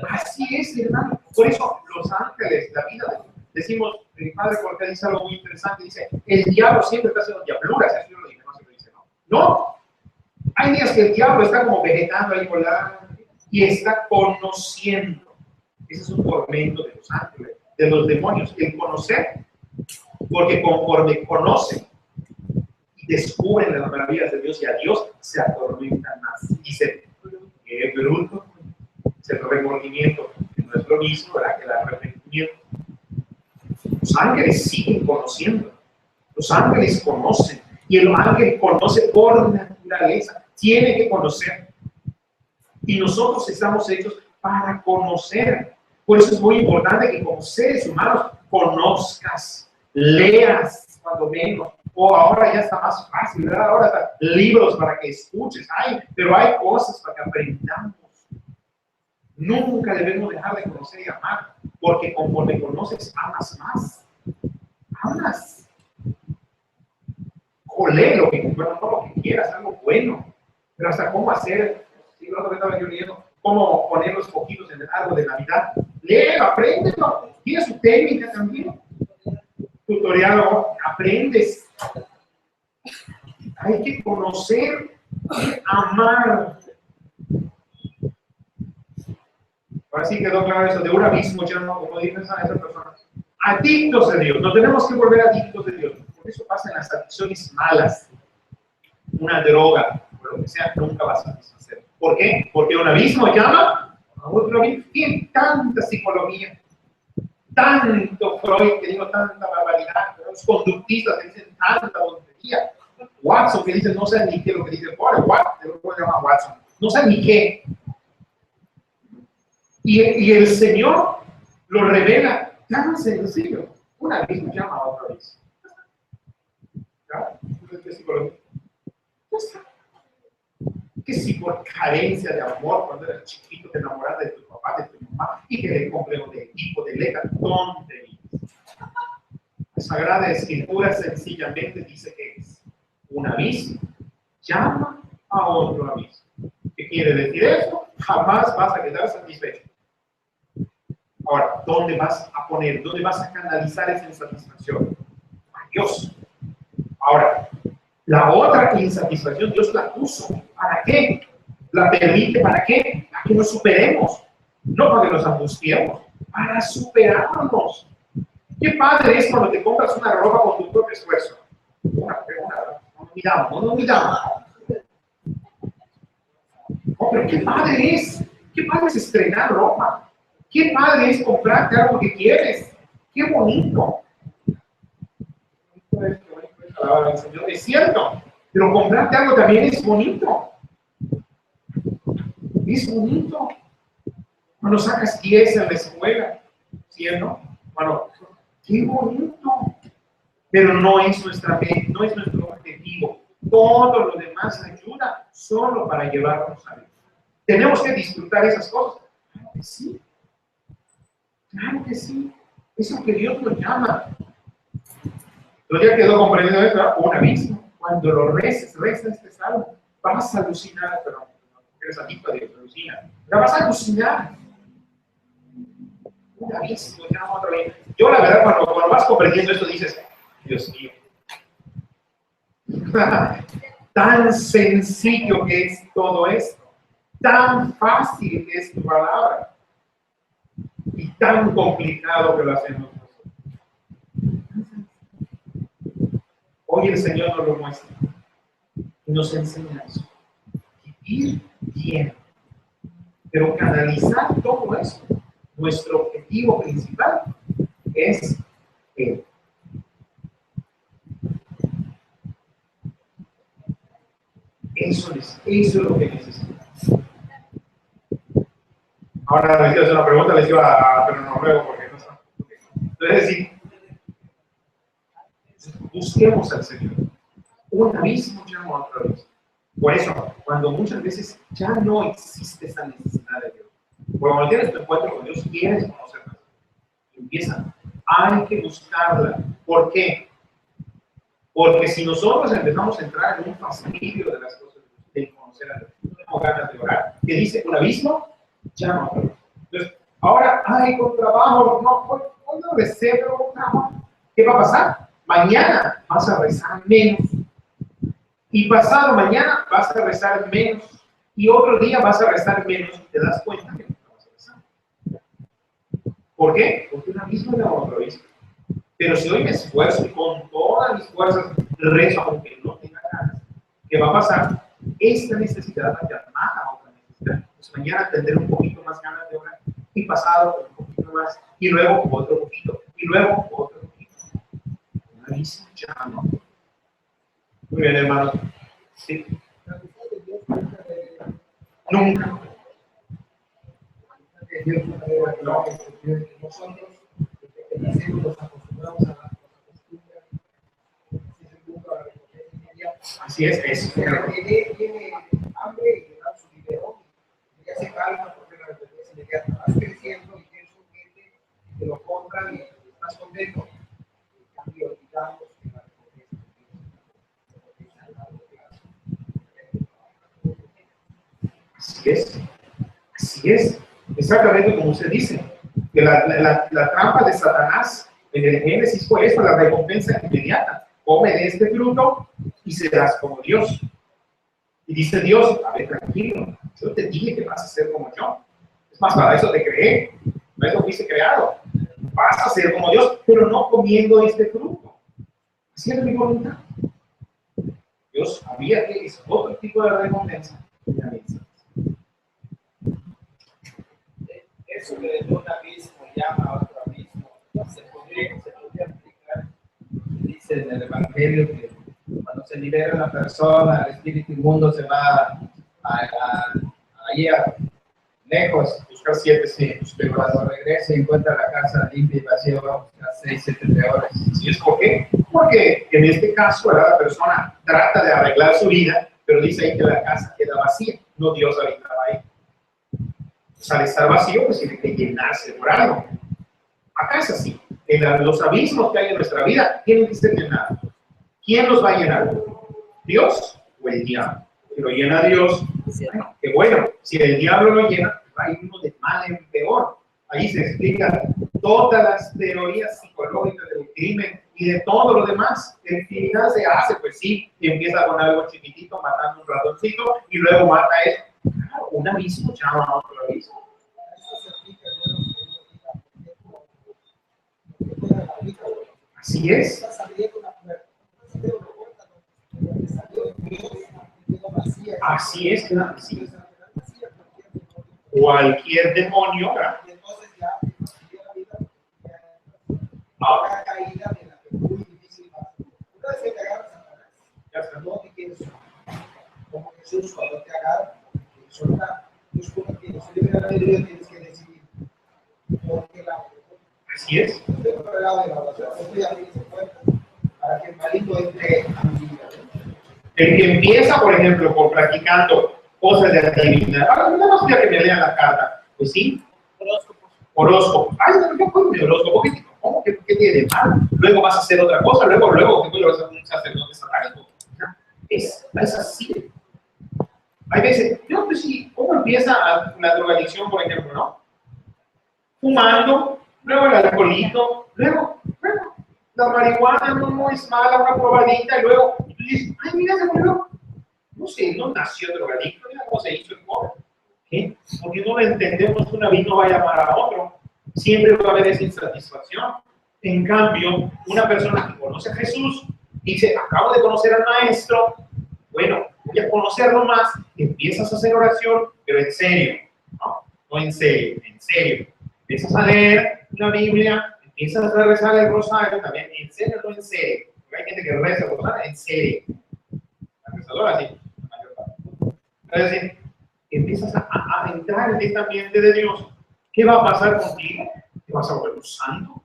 así es, hermano. Por eso los ángeles, la vida, decimos, mi padre porque dice algo muy interesante, dice, el diablo siempre está haciendo diabluras, eso yo lo dije, no se lo dice, ¿no? No, hay días que el diablo está como vegetando ahí volando y está conociendo. Ese es un tormento de los ángeles, de los demonios, el conocer, porque conforme conocen, descubren las maravillas de Dios y a Dios se atormentan más. Dicen, qué bruto, es el remordimiento, que no es lo mismo, ¿verdad?, que el arrepentimiento. Los ángeles siguen conociendo, los ángeles conocen, y el ángel conoce por naturaleza, tiene que conocer. Y nosotros estamos hechos para conocer. Por eso es muy importante que como seres humanos conozcas, leas cuando menos. O ahora ya está más fácil, ¿verdad? Ahora está libros para que escuches, pero hay cosas para que aprendamos. Nunca debemos dejar de conocer y amar, porque conforme conoces, amas más. Amas. O lee lo que, bueno, no lo que quieras, algo bueno, pero hasta cómo hacer, si no lo estaba yo leyendo, cómo poner los poquitos en el árbol de Navidad. Léelo, apréndelo. Tiene su técnica también. Tutorial, aprendes. Hay que conocer y amar. Ahora sí quedó claro eso de un abismo, ya no, como dicen a esa persona. Adictos de Dios, no tenemos que volver adictos de Dios. Por eso pasan las adicciones malas. Una droga, o lo que sea, nunca vas a deshacer. ¿Por qué? Porque un abismo llama a otro abismo. Tiene tanta psicología, tanto Freud que dijo tanta barbaridad, los conductistas que dicen tanta tontería, Watson que dice no sé ni qué lo que dice, pobre Watson, lo llama Watson, no sé ni qué. Y el Señor lo revela tan sencillo. Un abismo llama a otro abismo. ¿Claro? ¿Qué psicología? Que si por carencia de amor cuando eras chiquito te enamoraste de tu papá, de tu mamá y que le compre un equipo de letra, tonterías. La Sagrada Escritura sencillamente dice que es un abismo, llama a otro abismo. ¿Qué quiere decir eso? Jamás vas a quedar satisfecho. Ahora, ¿dónde vas a poner, dónde vas a canalizar esa insatisfacción? A Dios. Ahora, la otra insatisfacción, Dios la puso. ¿Para qué? La permite, ¿para qué? Para que nos superemos. No para que nos angustiemos, para superarnos. Qué padre es cuando te compras una ropa con tu propio esfuerzo. No nos miramos. Oh, pero qué padre es estrenar ropa. Qué padre es comprarte algo que quieres. Qué bonito. Es cierto, pero comprarte algo también es bonito. Es bonito. Cuando sacas 10 en la escuela, ¿cierto? Bueno, qué bonito. Pero no es nuestro objetivo. Todo lo demás ayuda solo para llevarnos a Dios. ¿Tenemos que disfrutar esas cosas? Claro que sí. Claro que sí. Es lo que Dios nos llama. Pero ya quedó comprendido esto, un abismo. Cuando lo reza este salmo, vas a alucinar, pero eres adicto a Dios, alucina. Pero vas a alucinar. Un abismo, llama otra vez. Yo la verdad, cuando vas comprendiendo esto, dices, Dios mío. Tan sencillo que es todo esto. Tan fácil que es tu palabra. Y tan complicado que lo hacemos nosotros. Hoy el Señor nos lo muestra. Y nos enseña eso. Vivir bien. Pero canalizar todo eso. Nuestro objetivo principal es Él. Eso es lo que necesitamos. Ahora les quiero hacer una pregunta, les iba a, pero no ruego porque no está. Entonces, sí, busquemos al Señor. Un abismo llama a otro abismo. Por eso, cuando muchas veces ya no existe esa necesidad de Dios, cuando tienes tu encuentro con Dios, quieres conocer más. Empieza. Hay que buscarla. ¿Por qué? Porque si nosotros empezamos a entrar en un fastidio de las cosas, de conocer a Dios, no tenemos ganas de orar. ¿Qué dice? Un abismo, llama a otro abismo. Entonces, ahora, con trabajo, hoy no reservo un trabajo. ¿Qué va a pasar? Mañana vas a rezar menos. Y pasado mañana vas a rezar menos. Y otro día vas a rezar menos y te das cuenta que no vas a rezar. ¿Por qué? Porque un abismo llama a otro abismo. Pero si hoy me esfuerzo y con todas mis fuerzas rezo, aunque no tenga ganas, ¿qué va a pasar? Esta necesidad va a llamar a otra necesidad. Pues mañana tendré un poquito más ganas de orar, y pasado un poquito más, y luego otro poquito, y luego otro poquito. Un abismo llama. Muy bien, hermanos. Sí. Nunca. No. Nosotros nos acostumbramos a la costumbre, Así es. tiene hambre y le dan su biberón, y ya se calma porque la recompensa inmediata. Vas creciendo y tienes un cliente que lo compran y estás contento. En cambio, olvidamos que la recompensa Así es. Exactamente como usted dice. Que la trampa de Satanás en el Génesis fue eso, la recompensa inmediata. Come de este fruto y serás como Dios. Y dice Dios, a ver, tranquilo, yo te dije que vas a ser como yo. Es más, para eso te creé, no es lo que fuiste creado. Vas a ser como Dios, pero no comiendo este fruto. Así es mi voluntad. Dios sabía que es otro tipo de recompensa. Eso de un abismo llama a otro abismo. Se podría aplicar, dice en el Evangelio, que cuando se libera una persona, el espíritu inmundo se va allí lejos, Buscar 7 siglos. pero cuando regresa y encuentra la casa limpia y vacía, va a buscar 6, 7 peores. ¿Sí es por qué? Porque en este caso, ¿verdad? La persona trata de arreglar su vida, pero dice ahí que la casa queda vacía, no Dios habitaba ahí. Entonces, al estar vacío, pues tiene que llenarse por algo. Acá es así. Los abismos que hay en nuestra vida tienen que ser llenados. ¿Quién los va a llenar? ¿Dios o el diablo? que lo llena Dios, bueno, qué bueno. Si el diablo lo llena, va a ir uno de mal en peor. Ahí se explican todas las teorías psicológicas del crimen y de todo lo demás. El criminal se hace, pues sí, y empieza con algo chiquitito, matando un ratoncito, y luego mata a eso. Claro, un abismo llama a otro abismo. Así es. Así es, claro, sí. Cualquier demonio, ¿verdad? Ahora caída de la que es muy difícil. Una vez que te agarras a Satanás, Ya está. no te quieres soltar. Como Jesús cuando te agarra, te solta. Tú como tienes libre albedrío, tienes que decidir. Porque la Así es. estoy por el lado de la oración, estoy abriendo puertas para que el maligno entre a mi vida. El que empieza, por ejemplo, por practicando cosas de adivinar. Ahora, nada más ya que me lean la carta. Pues sí. Horóscopo. Ay, no, yo puedo mi horóscopo. ¿Cómo? ¿Qué tiene de mal? Luego vas a hacer otra cosa, luego que vas a ser un sacerdote satánico. Es así. Hay veces, no, pues sí, ¿cómo empieza la drogadicción, por ejemplo, no? Fumando, luego el alcoholito, luego la marihuana no es mala, una probadita, y luego tú dices, ay, mira, se volvió. No sé, no nació drogadicto, mira cómo se hizo el pobre. ¿Qué? Porque no lo entendemos que una vida no va a llamar a otro. Siempre va a haber esa insatisfacción. En cambio, una persona que conoce a Jesús dice, acabo de conocer al Maestro, bueno, voy a conocerlo más, empiezas a hacer oración, pero en serio, no en serio, en serio. Empiezas a leer la Biblia, empiezas a rezar el rosario, también en serio, no en serio. Porque hay gente que reza el rosario en serio. La rezadora sí, la mayor parte. Es decir, empiezas a entrar en este ambiente de Dios. ¿Qué va a pasar contigo? ¿Te vas a volver un santo?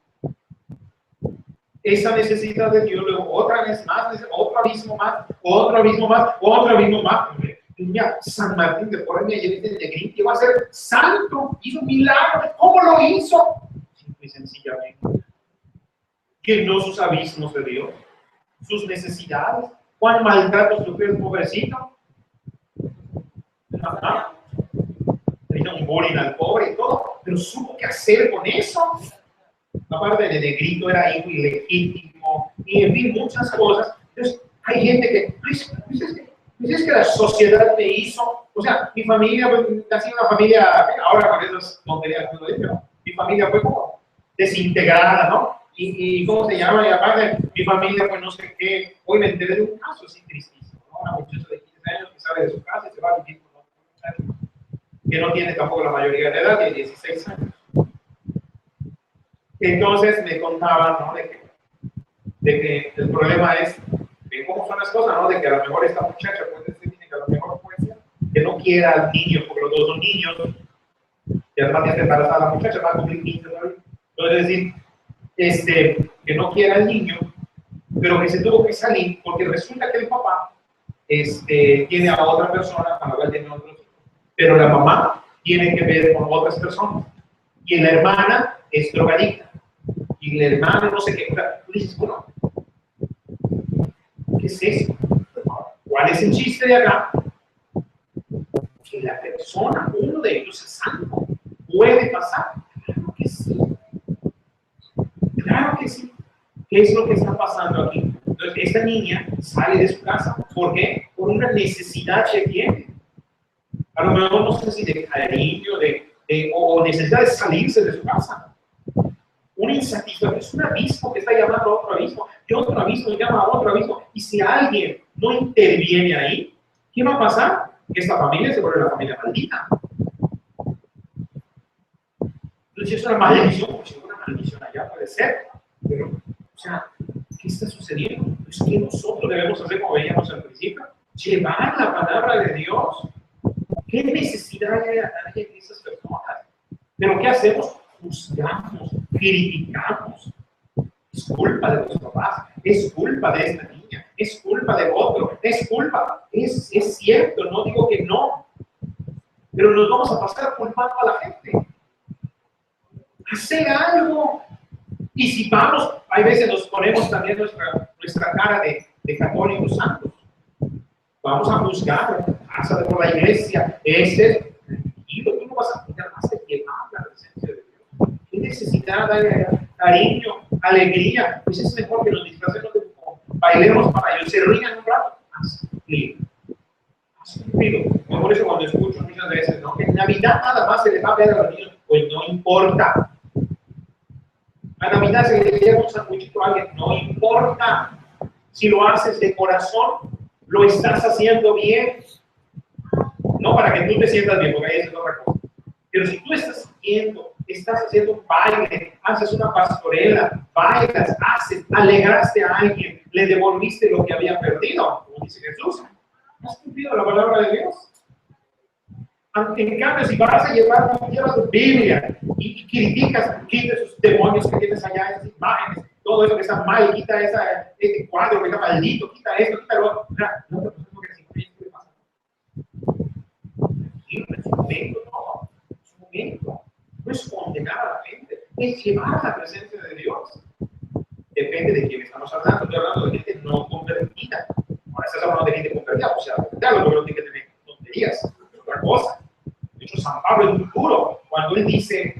Esa necesidad de Dios, luego otra vez más, otro abismo más, otro abismo más, otro abismo más. Mira, San Martín de Porres, ayer de Negrito, llegó a ser santo, hizo un milagro. ¿Cómo lo hizo? Simple y sencillamente. Llenó sus abismos de Dios, sus necesidades. ¿Cuán maltrato sufrió el pobrecito? Ajá. Tenía un bullying al pobre y todo, pero supo qué hacer con eso. Aparte de Negrito, era hijo ilegítimo, y en fin, muchas cosas. Entonces, hay gente que, pues es que la sociedad me hizo, o sea, mi familia, pues, nací en una familia, ahora con esas tonterías que uno dice, ¿no? Mi familia fue como desintegrada, ¿no? Y ¿cómo se llama? Y aparte, mi familia, pues no sé qué, hoy me enteré de un caso así tristísimo, ¿no? Una muchacha de 15 años que sale de su casa y se va a vivir con otro muchacho, que no tiene tampoco la mayoría de edad, tiene 16 años. Entonces me contaban, ¿no? De que el problema es de cómo son las cosas, ¿no? De que a lo mejor esta muchacha puede ser, que a lo mejor puede ser que no quiera al niño, porque los dos son niños, y además ya está embarazada la muchacha, va a cumplir 15 todavía. Entonces, es decir, que no quiera al niño, pero que se tuvo que salir, porque resulta que el papá tiene a otra persona, a la vez tiene otros hijos, pero la mamá tiene que ver con otras personas, y la hermana es drogadicta, y el hermano no sé qué. Tú dices, bueno, ¿qué es eso? ¿Cuál es el chiste de acá? Que la persona, uno de ellos es santo. ¿Puede pasar? Claro que sí. Claro que sí. ¿Qué es lo que está pasando aquí? Entonces, esta niña sale de su casa. ¿Por qué? Por una necesidad que tiene. A lo mejor no sé si de cariño, o necesidad de salirse de su casa. Una insatisfacción, es un abismo que está llamando a otro abismo, y otro abismo llama a otro abismo, y si alguien no interviene ahí, ¿qué va a pasar? Que esta familia se vuelve una familia maldita. Entonces es una maldición, pues una maldición allá puede ser, pero, o sea, ¿qué está sucediendo? Es que nosotros debemos hacer, como veíamos al principio, llevar la palabra de Dios. ¿Qué necesidad hay en esas personas? Pero ¿qué hacemos? Juzgamos, criticamos. Es culpa de los papás, es culpa de esta niña, es culpa de otro, es culpa. Es cierto, no digo que no, pero nos vamos a pasar culpando a la gente. Hacer algo. Y si vamos, hay veces nos ponemos también nuestra cara de católicos santos. Vamos a juzgar. pásate por la iglesia, ese, tranquilo, tú no vas a poder más de llevar la presencia de Dios. ¿Qué necesidad hay? Cariño, alegría, pues es mejor que nos disfracemos de bailemos para ellos, se rían un rato, haz cumplido. Yo por eso cuando escucho muchas veces, ¿no? En Navidad nada más se le va a ver a los niños, pues no importa. A Navidad se le lleva un sanguchito a alguien, no importa. Si lo haces de corazón, lo estás haciendo bien. No para que tú te sientas bien, porque ahí es otra cosa. Pero si tú estás haciendo un baile, haces una pastorela, bailas, alegraste a alguien, le devolviste lo que había perdido, como dice Jesús, ¿has cumplido la palabra de Dios? En cambio, si vas a llevar tu Biblia y criticas, quita esos demonios que tienes allá, esas imágenes, todo eso que está mal, quita ese cuadro que está maldito, quita esto, quita lo otro. No te preocupes porque si no, ¿qué pasa? En su momento, no. En su momento. No es condenar a la gente, es llevar la presencia de Dios. Depende de quién estamos hablando. Estoy hablando de gente no convertida. Ahora estás hablando de gente convertida, o sea, claro, no tiene que tener tonterías, es otra cosa. De hecho, San Pablo es muy duro cuando él dice,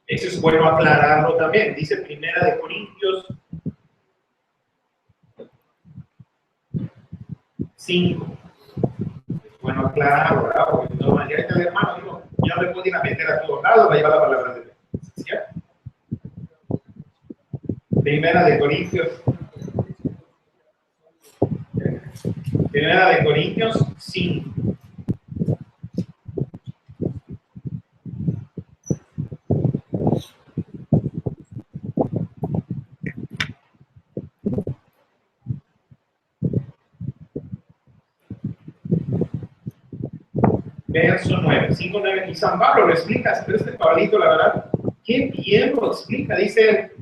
eso es bueno aclararlo también, dice Primera de Corintios 5. Es bueno aclararlo, ¿verdad? Porque no manera que el hermano digo, ya no le puede ir a meter a todos lados, va a llevar la palabra de Dios. ¿Cierto? Primera de Corintios 5. Verso 9, 5:9, y San Pablo lo explica, pero este Pablito, la verdad, qué bien lo explica, dice,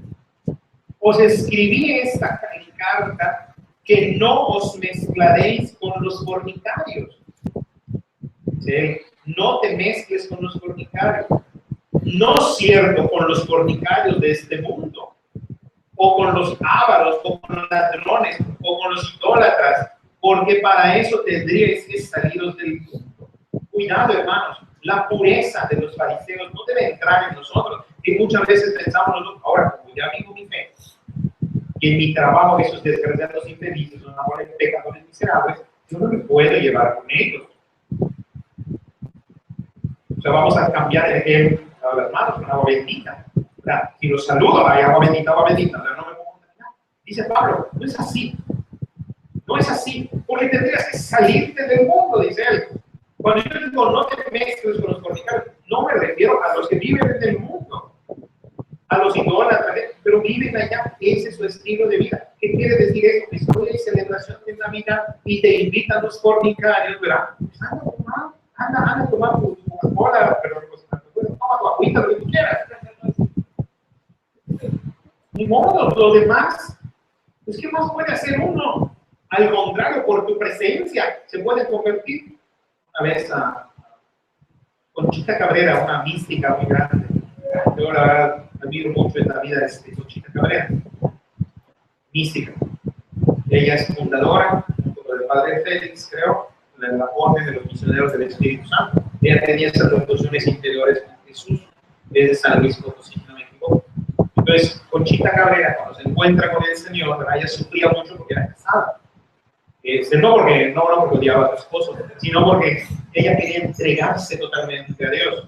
os escribí esta carta que no os mezclaréis con los fornicarios. ¿Sí? No te mezcles con los fornicarios. No cierto con los fornicarios de este mundo, o con los ávaros, o con los ladrones, o con los idólatras, porque para eso tendríais que saliros del mundo. Cuidado, hermanos, la pureza de los fariseos no debe entrar en nosotros, que muchas veces pensamos nosotros, ahora como ya vivo mi fe, y en mi trabajo esos desgraciados infelices son amores pecadores miserables, yo no me puedo llevar con ellos. O sea, vamos a cambiar el ejemplo de las manos con agua bendita. Si los saludo, hay agua bendita, no me puedo contaminar. Dice Pablo, no es así. No es así, porque tendrías que salirte del mundo, dice él. Cuando yo digo no te mezcles con los fornicarios, no me refiero a los que viven en el mundo, a los idólatras, pero viven allá, ese es su estilo de vida. ¿Qué quiere decir eso? Estoy en celebración de Navidad y te invitan los fornicarios, ¿verdad? Anda a tomar tu Coca-Cola, pero toma tu agüita, lo que tú quieras. Ni modo, lo demás, pues ¿qué más puede hacer uno? Al contrario, por tu presencia se puede convertir. Una vez a Conchita Cabrera, una mística muy grande. Yo la verdad admiro mucho en la vida de Conchita Cabrera. Mística. Ella es fundadora, junto con el padre Félix, creo, de la Orden de los Misioneros del Espíritu Santo. Ella tenía esas locuciones interiores con Jesús desde San Luis Potosí, si no me equivoco. Entonces, Conchita Cabrera, cuando se encuentra con el Señor, ella sufría mucho porque era casada. No porque odiaba a su esposo, sino porque ella quería entregarse totalmente a Dios.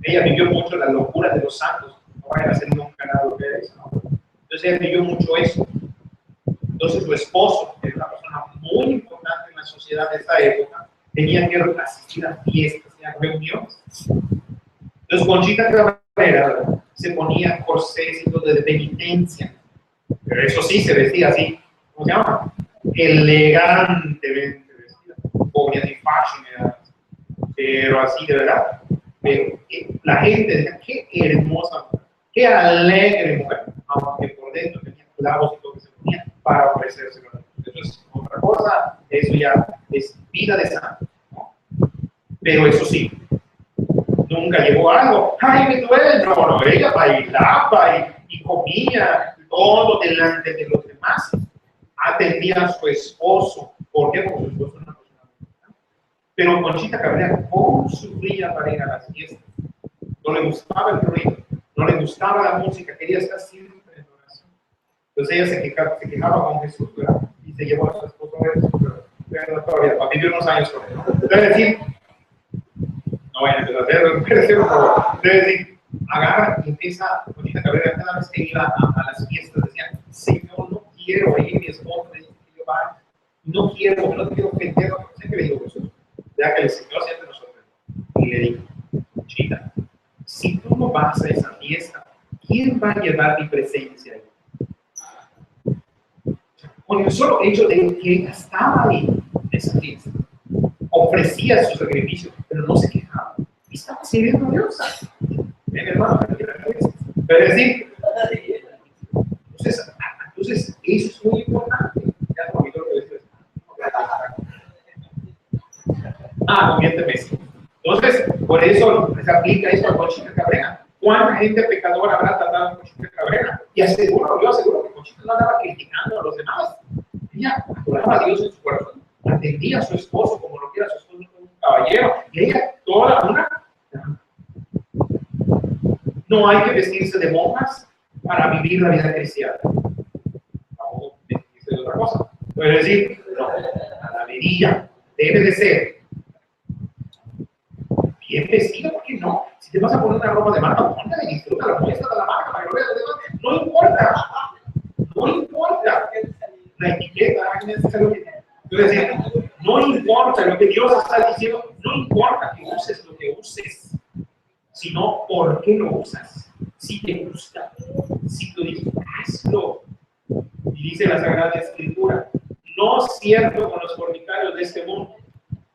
Ella vivió mucho la locura de los santos. No vayan a hacer nunca nada lo que es, ¿no? Entonces ella vivió mucho eso. Entonces su esposo, que era una persona muy importante en la sociedad de esa época, tenía que asistir a fiestas y a reuniones. Entonces Conchita Cabrera se ponía corsés y todo de penitencia. Pero eso sí, se vestía así, ¿cómo se llama? Elegantemente vestida, pobre de fashion, pero así de verdad. Pero la gente decía, qué hermosa mujer, qué alegre mujer, aunque por dentro tenía clavos y todo que se ponía para ofrecerse. Eso es otra cosa, eso ya es vida de santo, ¿no? Pero eso sí, nunca llegó algo, ay, me duele, no, ella bailaba y comía todo delante de los demás. Atendía a su esposo, ¿Por qué? Porque su esposo era una persona muy importante. Pero Conchita Cabrera, ¿cómo sufría para ir a las fiestas? No le gustaba el ruido, no le gustaba la música, quería estar siempre en oración. Entonces ella se quejaba con Jesús, ¿verdad? Y se llevó a su esposo a Jesús, pero todavía, vivió unos años con él, ¿no? Entonces decir, no vayan a empezar a hacer, por favor. Entonces decir, agarra y empieza, Conchita Cabrera, cada vez que iba a las fiestas, decía, Señor, no quiero ir, mi esposo me dice que yo vaya, no quiero ofender, no sé qué le digo Jesús, ya que el Señor siempre nos sorprende. Y le dijo, Conchita, si tú no vas a esa fiesta, ¿quién va a llevar mi presencia ahí? Con el solo hecho de que ella estaba ahí en esa fiesta, ofrecía su sacrificio, pero no se quejaba. Y estaba sirviendo a Dios. Ven, hermano, pero es decir, entonces, eso es muy importante. Ya no olvidó lo que decía. Conviérteme. Entonces, por eso se aplica esto a Conchita Cabrera. ¿Cuánta gente pecadora habrá tratado a Conchita Cabrera? Y yo aseguro que Conchita no andaba criticando a los demás. Ella adoraba a Dios en su corazón, atendía a su esposo como lo que era su esposo, como un caballero, y ella toda una. No hay que vestirse de monjas para vivir la vida cristiana. Vamos a vestirse de otra cosa. Puede decir, no, la medida debe de ser bien vestido, ¿por qué no? Si te vas a poner una ropa de marca, póntela y disfrútala, muéstrala la marca para que lo veas los demás. No importa. No importa. La etiqueta, no importa lo que Dios está diciendo, no importa que uses lo que uses, sino por qué lo usas. Si te gusta, si tú dices, hazlo. Y dice la Sagrada Escritura, no cierto con los fornicarios de este mundo,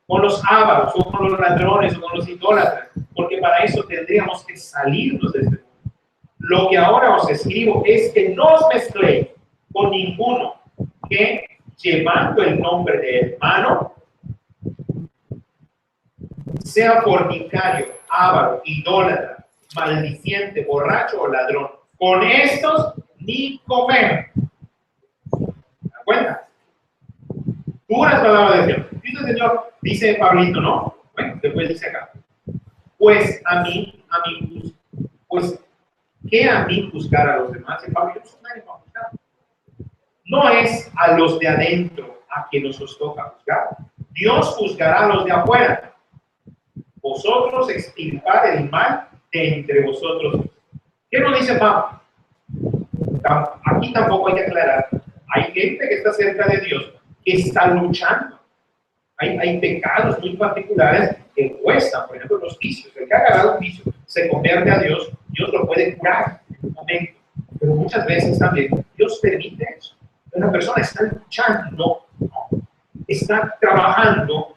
con los ávaros, o con los ladrones, o con los idólatras, porque para eso tendríamos que salirnos de este mundo. Lo que ahora os escribo es que no os mezcléis con ninguno que, llevando el nombre de hermano, sea fornicario, avaro, idólatra, maldiciente, borracho o ladrón. Con estos ni comer. ¿Te das cuenta? Puras palabras de Dios. Dice el Señor, dice Pablito, ¿no? Bueno, después dice acá. Pues a mí, pues, ¿qué a mí juzgar a los demás? El Pablo, yo nadie va a juzgar. No es a los de adentro a quienes os toca juzgar. Dios juzgará a los de afuera. Vosotros extirpar el mal de entre vosotros. ¿Qué nos dice Pablo? Aquí tampoco hay que aclarar. Hay gente que está cerca de Dios que está luchando. Hay pecados muy particulares que cuestan, por ejemplo, los vicios. El que ha agarrado un vicio se convierte a Dios, Dios lo puede curar en un momento. Pero muchas veces también Dios permite eso. Una persona está luchando, está trabajando,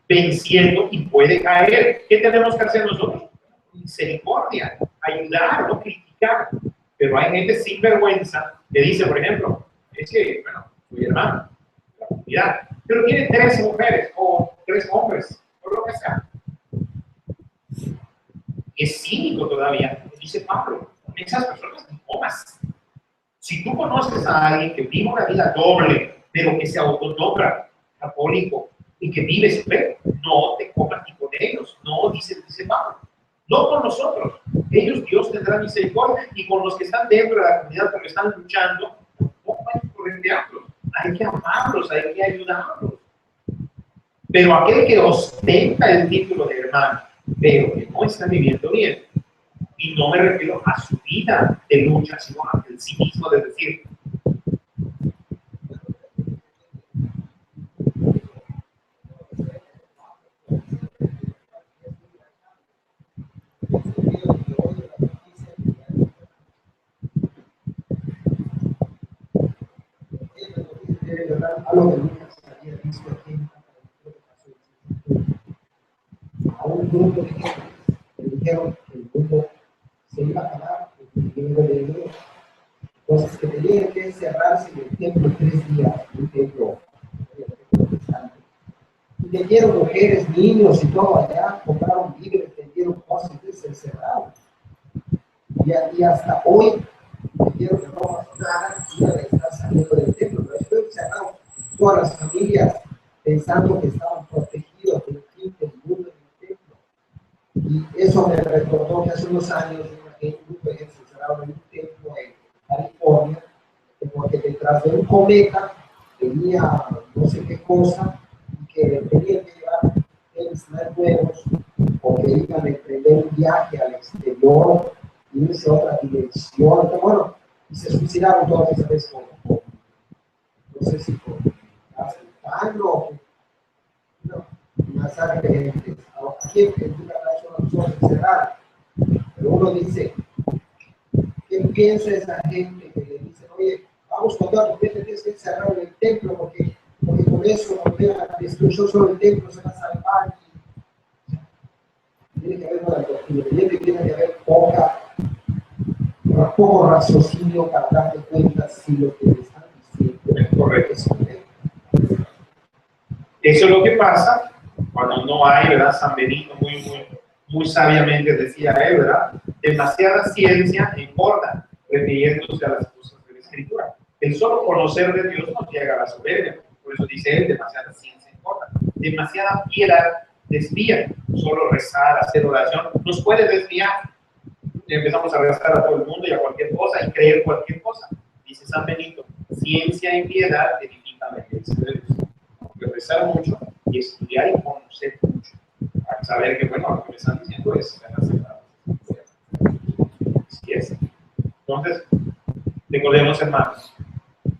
venciendo y puede caer. ¿Qué tenemos que hacer nosotros? Misericordia, ayudar, no criticar. Pero hay gente sin vergüenza que dice, por ejemplo, es que, bueno, soy hermano, la comunidad, pero tiene 3 mujeres o 3 hombres, o lo que sea. Es cínico todavía, dice Pablo, con esas personas no comas. Si tú conoces a alguien que vive una vida doble, pero que se autonombra católico y que vive su fe, no te comas ni con ellos, no, dice Pablo. No con nosotros. Ellos, Dios tendrá misericordia, y con los que están dentro de la comunidad porque están luchando, no hay que corretearlos. Hay que amarlos, hay que ayudarlos. Pero aquel que ostenta el título de hermano, pero que no está viviendo bien, y no me refiero a su vida de lucha, sino a el sí mismo de decir, algo que nunca se había visto aquí a un grupo de gente que dijeron que el mundo se iba a acabar porque iba de enero. Entonces, que tenían que encerrarse en el templo 3 días, un templo protestante. Y vendieron mujeres, niños y todo allá, compraron víveres, vendieron cosas, entonces se encerraron. Y hasta hoy vendieron que no pasó nada, y ya están saliendo del templo, pero estoy encerrado. Todas las familias pensando que estaban protegidos del fin del mundo del templo. Y eso me recordó que hace unos años un grupo de gente se encerraron en un templo en California, porque detrás de un cometa tenía no sé qué cosa, y que tenían que llevar tenis nuevos, porque iban a emprender un viaje al exterior, irse a otra dimensión. Entonces, bueno, y se suicidaron todas esas veces no sé si por aceptarlo o no, una serie de gente. Aquí en Yucatán son las cosas encerradas, pero uno dice, ¿qué piensa esa gente que le dice, oye, vamos con todo, tienes que encerrar en el templo porque con eso, cuando vea la destrucción sobre el templo, se va a salvar? Tiene que haber una doctrina, tiene que haber poco raciocinio para darte cuenta si lo que le están diciendo Es correcto. es correcto. Eso es lo que pasa cuando no hay, ¿verdad? San Benito muy sabiamente decía él, ¿verdad? Demasiada ciencia importa, refiriéndose a las cosas de la Escritura. El solo conocer de Dios nos llega a la soberbia. Por eso dice él, demasiada ciencia importa. Demasiada piedad desvía. Solo rezar, hacer oración, nos puede desviar. Empezamos a rezar a todo el mundo y a cualquier cosa y creer cualquier cosa. Dice San Benito, ciencia y piedad edifican la iglesia de Dios. Rezar mucho y estudiar y conocer mucho. Para saber que, bueno, lo que me están diciendo es verdad. Así es. Entonces, recordemos, hermanos,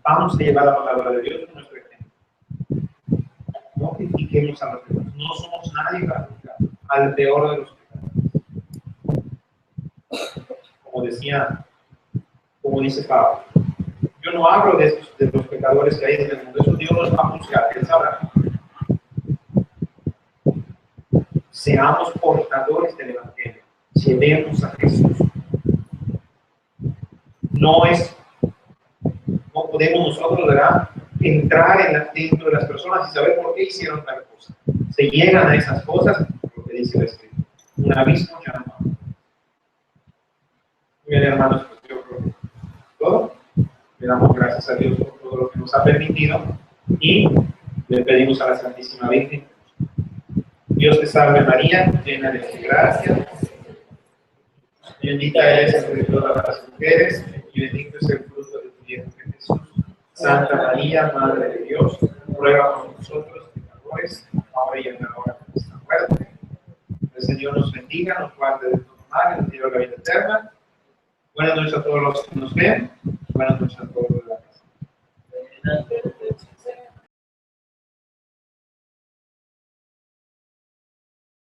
vamos a llevar la palabra de Dios en nuestro ejemplo. No critiquemos a los demás. No somos nadie para juzgar al peor de los pecadores. Como dice Pablo, yo no hablo de los pecadores que hay en el mundo. Eso Dios los va a juzgar, Él sabrá. Seamos portadores del Evangelio. Llevemos a Jesús. No podemos nosotros, ¿verdad?, entrar dentro de las personas y saber por qué hicieron tal cosa. Se llegan a esas cosas, lo que dice la Escritura. Un abismo ya no. Muy bien, hermanos, pues yo creo que todo. Le damos gracias a Dios por todo lo que nos ha permitido y le pedimos a la Santísima Virgen. Dios te salve María, llena de gracia. Bendita eres entre todas las mujeres y bendito es el fruto de tu vientre Jesús. Santa María, Madre de Dios, ruega por nosotros pecadores, ahora y en la hora de nuestra muerte. El Señor nos bendiga, nos guarde de todo mal y nos lleve a la vida eterna. Buenas noches a todos los que nos ven. Buenas noches a todos los de la casa.